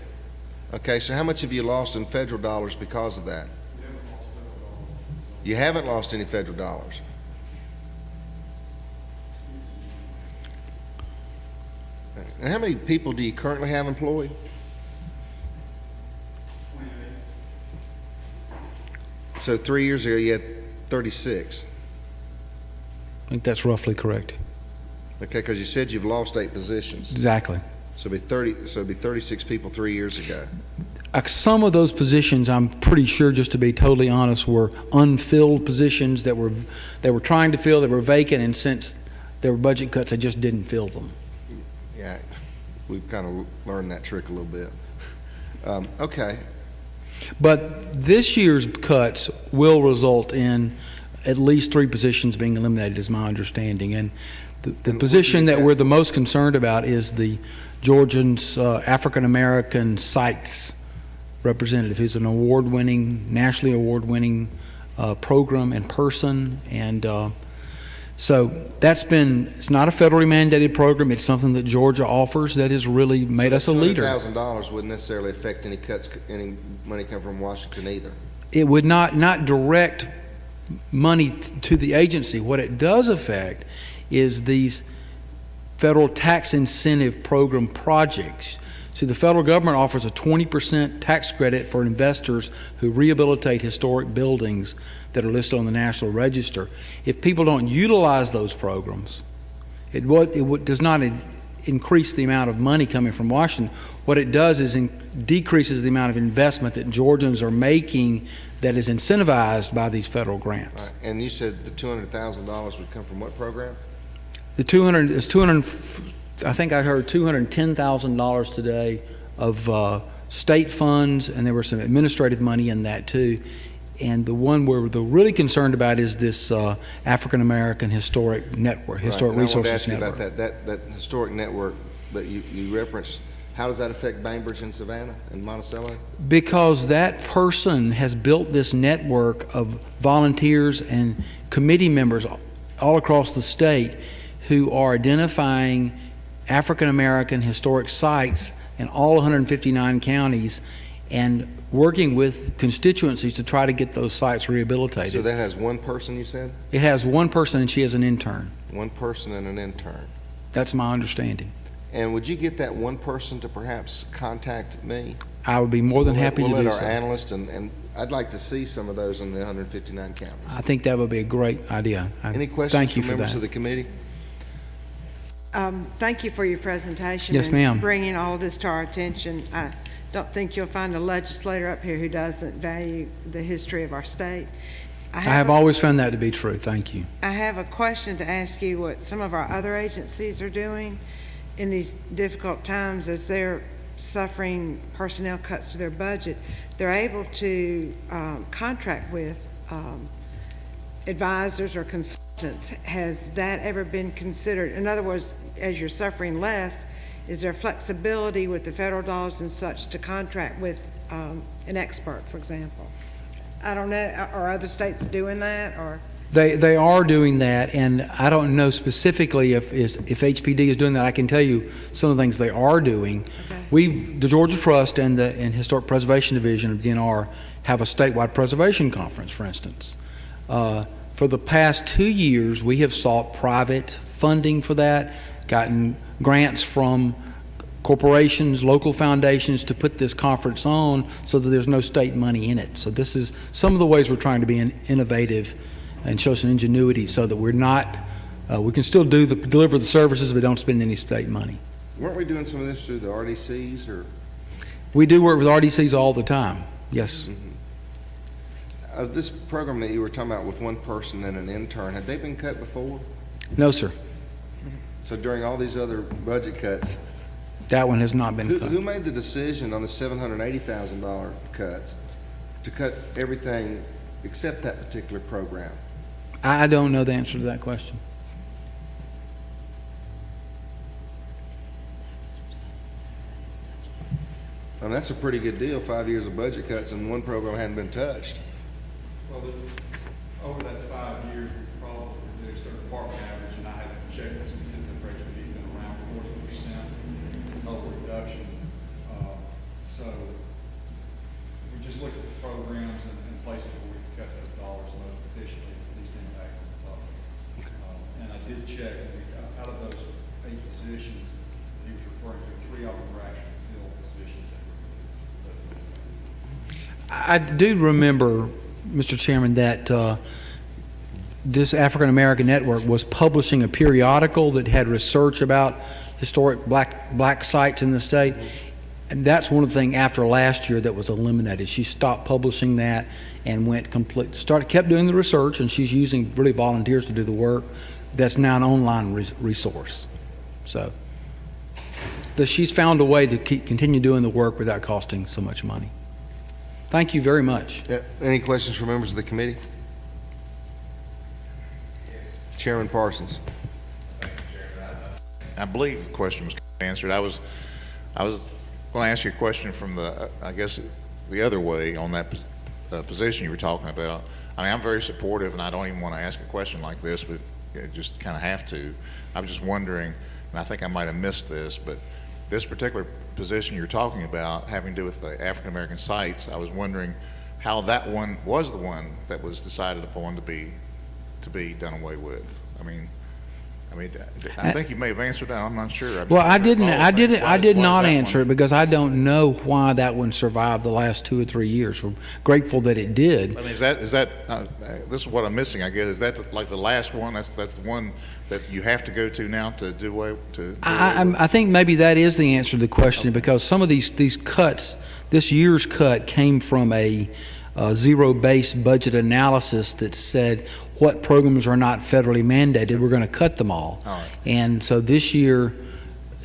Okay, so how much have you lost in federal dollars because of that? You haven't lost any federal dollars. And how many people do you currently have employed? 28. So 3 years ago, you had 36. I think that's roughly correct. Okay, because you said you've lost 8 positions. Exactly. So it'd be 36 people 3 years ago. Some of those positions, I'm pretty sure, just to be totally honest, were unfilled positions that they were trying to fill, that were vacant, and since there were budget cuts, they just didn't fill them. Yeah, we've kind of learned that trick a little bit. Okay. But this year's cuts will result in at least 3 positions being eliminated, is my understanding. And the position that we're the most concerned about is the Georgian's African American Sites representative, who's an nationally award-winning program and person. And so it's not a federally mandated program. It's something that Georgia offers that has really made us a leader. $200,000 wouldn't necessarily affect any cuts, any money coming from Washington either. It would not direct money to the agency. What it does affect is these federal tax incentive program projects. See, the federal government offers a 20% tax credit for investors who rehabilitate historic buildings that are listed on the National Register. If people don't utilize those programs, it does not increase the amount of money coming from Washington. What it does is decreases the amount of investment that Georgians are making that is incentivized by these federal grants. Right. And you said the $200,000 would come from what program? I think I heard $210,000 today of state funds, and there was some administrative money in that too. And the one we're really concerned about is this African American Historic Network, Historic Resources Network. I want to ask you about that historic network that you referenced. How does that affect Bainbridge and Savannah and Monticello? Because that person has built this network of volunteers and committee members all across the state who are identifying African American historic sites in all 159 counties and working with constituencies to try to get those sites rehabilitated. So that has one person, you said? It has one person, and she has an intern. One person and an intern. That's my understanding. And would you get that one person to perhaps contact me? I would be more than happy to do so. We'll let our analysts, and I'd like to see some of those in the 159 counties. I think that would be a great idea. Any questions thank you from for members that. of the committee? Thank you for your presentation. Yes, ma'am. And bringing all of this to our attention. I don't think you'll find a legislator up here who doesn't value the history of our state. I have always found that to be true. Thank you. I have a question to ask you what some of our other agencies are doing in these difficult times as they're suffering personnel cuts to their budget. They're able to contract with advisors or consultants. Has that ever been considered? In other words, as you're suffering less, is there flexibility with the federal dollars and such to contract with an expert, for example? I don't know. Are other states doing that, or? They are doing that, and I don't know specifically if HPD is doing that. I can tell you some of the things they are doing. Okay. the Georgia Trust and the Historic Preservation Division of DNR have a statewide preservation conference, for instance. For the past 2 years, we have sought private funding for that, gotten grants from corporations, local foundations to put this conference on so that there's no state money in it. So this is some of the ways we're trying to be innovative and show some ingenuity so that we're not, we can still deliver the services but don't spend any state money. Weren't we doing some of this through the RDCs or? We do work with RDCs all the time, yes. Mm-hmm. This program that you were talking about with one person and an intern, had they been cut before? No, sir. So during all these other budget cuts, that one has not been cut. Who made the decision on the $780,000 cuts to cut everything except that particular program? I don't know the answer to that question. And that's a pretty good deal, 5 years of budget cuts and one program hadn't been touched. Well, over that 5 years, we probably reduced our department average, and I haven't checked the specific rates, but he's been around 40% total reductions. So we just looked at the programs and places where we could cut those dollars the most efficiently, at least impact on the public. And I did check, out of those 8 positions he was referring to, 3 of them were actually filled positions. I do remember, Mr. Chairman, that this African American Network was publishing a periodical that had research about historic black sites in the state. And that's one of the things after last year that was eliminated. She stopped publishing that and kept doing the research, and she's using really volunteers to do the work. That's now an online resource. So she's found a way to continue doing the work without costing so much money. Thank you very much. Any questions from members of the committee? Yes. Chairman Parsons. Thank you, Chairman. I believe the question was answered. I was going to ask you a question from I guess the other way on that position you were talking about. I mean, I'm very supportive, and I don't even want to ask a question like this, but I just kind of have to. I'm just wondering, and I think I might have missed this, but this particular position you're talking about having to do with the African American sites, I was wondering how that one was the one that was decided upon to be done away with. I think you may have answered that. I'm not sure. Well, I did not answer it because I don't know why that one survived the last 2 or 3 years. We're grateful that it did. I mean, is that this is what I'm missing, I guess. Is that like the last one? That's the one that you have to go to now to do away to? I think maybe that is the answer to the question, because some of these cuts, this year's cut came from a zero-based budget analysis that said what programs are not federally mandated, we're going to cut them all. Right. And so this year,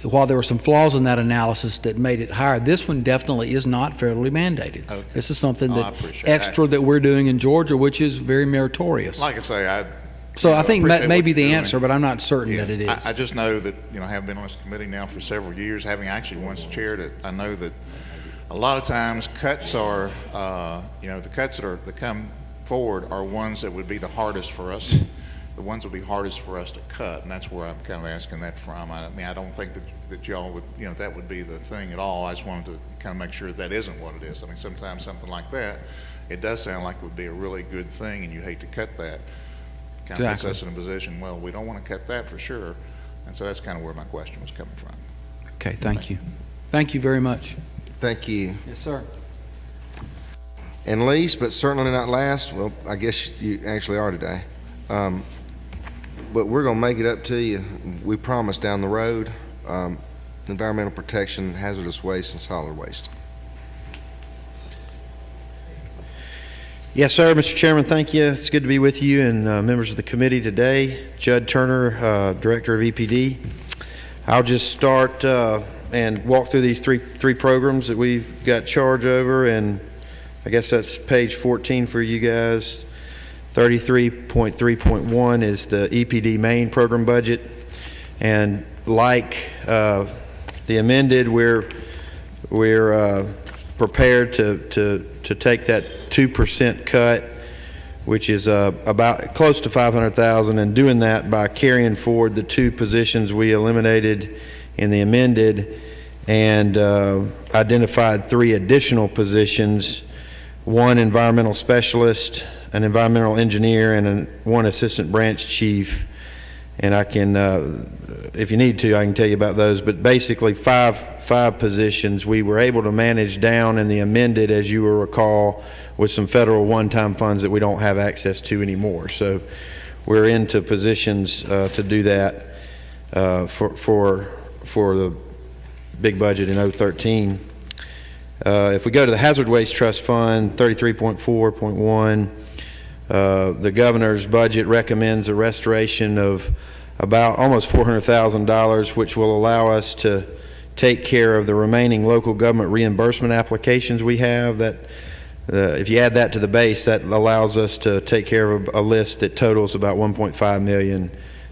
while there were some flaws in that analysis that made it higher, this one definitely is not federally mandated. Okay. This is something that we're doing in Georgia, which is very meritorious. Like I say, I think maybe the answer, but I'm not certain that it is. I just know that, having been on this committee now for several years, having actually once chaired it, I know that a lot of times cuts are, the cuts that come forward are ones that would be the hardest for us, the ones that would be hardest for us to cut, and that's where I'm kind of asking that from. I mean, I don't think that y'all would, that would be the thing at all. I just wanted to kind of make sure that isn't what it is. I mean, sometimes something like that, it does sound like it would be a really good thing, and you hate to cut that. Kind of puts us in a position, well, we don't want to cut that for sure, and so that's kind of where my question was coming from. Okay, thank you. Thank you very much. Thank you. Yes, sir. And least, but certainly not last, well, I guess you actually are today. But we're going to make it up to you. We promise down the road, environmental protection, hazardous waste, and solid waste. Yes, sir. Mr. Chairman, thank you. It's good to be with you and members of the committee today. Judd Turner, Director of EPD. I'll just start and walk through these three programs that we've got charge over, and I guess that's page 14 for you guys. 33.3.1 is the EPD main program budget, and like the amended, we're prepared to take that 2% cut, which is about close to $500,000, and doing that by carrying forward the 2 positions we eliminated in the amended, and identified 3 additional positions, 1 environmental specialist, an environmental engineer, and 1 assistant branch chief. And I can, if you need to, I can tell you about those, but basically five positions we were able to manage down in the amended, as you will recall, with some federal one-time funds that we don't have access to anymore. So we're into positions to do that for the big budget in 2013. If we go to the Hazard Waste Trust Fund, 33.4.1, the governor's budget recommends a restoration of about almost $400,000, which will allow us to take care of the remaining local government reimbursement applications we have. That if you add that to the base, that allows us to take care of a list that totals about $1.5 million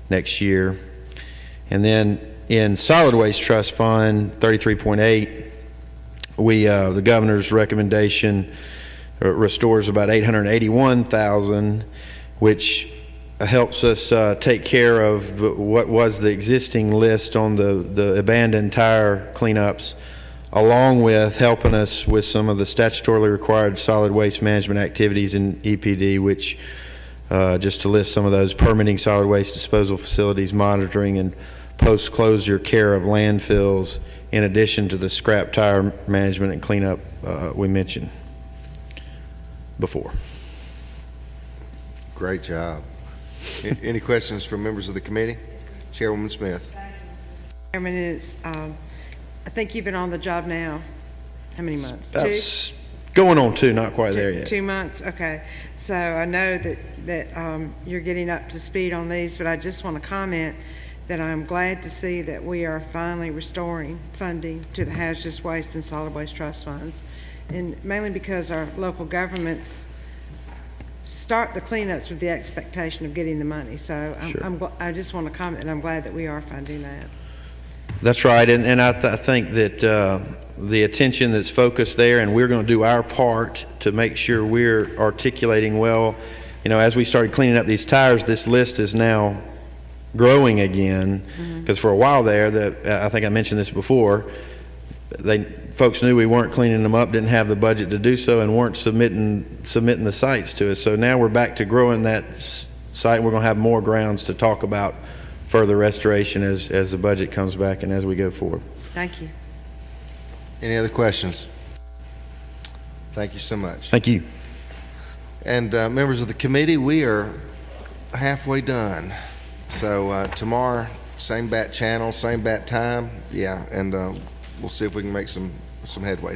next year. And then in Solid Waste Trust Fund 33.8, the governor's recommendation restores about $881,000, which helps us take care of what was the existing list on the abandoned tire cleanups, along with helping us with some of the statutorily required solid waste management activities in EPD, which just to list some of those: permitting solid waste disposal facilities, monitoring and post-closure care of landfills, in addition to the scrap tire management and cleanup we mentioned before. Great job. Any questions from members of the committee? Chairwoman Smith. Chairman, I think you've been on the job now, how many months? That's going on 2, not quite there yet. 2 months, okay. So I know that you're getting up to speed on these, but I just want to comment that I'm glad to see that we are finally restoring funding to the hazardous waste and solid waste trust funds, and mainly because our local governments start the cleanups with the expectation of getting the money. So I just want to comment that I'm glad that we are funding that. That's right, and I think that the attention that's focused there, and we're going to do our part to make sure we're articulating well. You know, as we started cleaning up these tires, this list is now growing again, because for a while there, I think I mentioned this before, folks knew we weren't cleaning them up, didn't have the budget to do so, and weren't submitting the sites to us. So now we're back to growing that site, and we're going to have more grounds to talk about further restoration as the budget comes back and as we go forward. Thank you. Any other questions? Thank you so much. Thank you. And members of the committee, we are halfway done. So tomorrow, same bat channel, same bat time. Yeah, and we'll see if we can make some headway.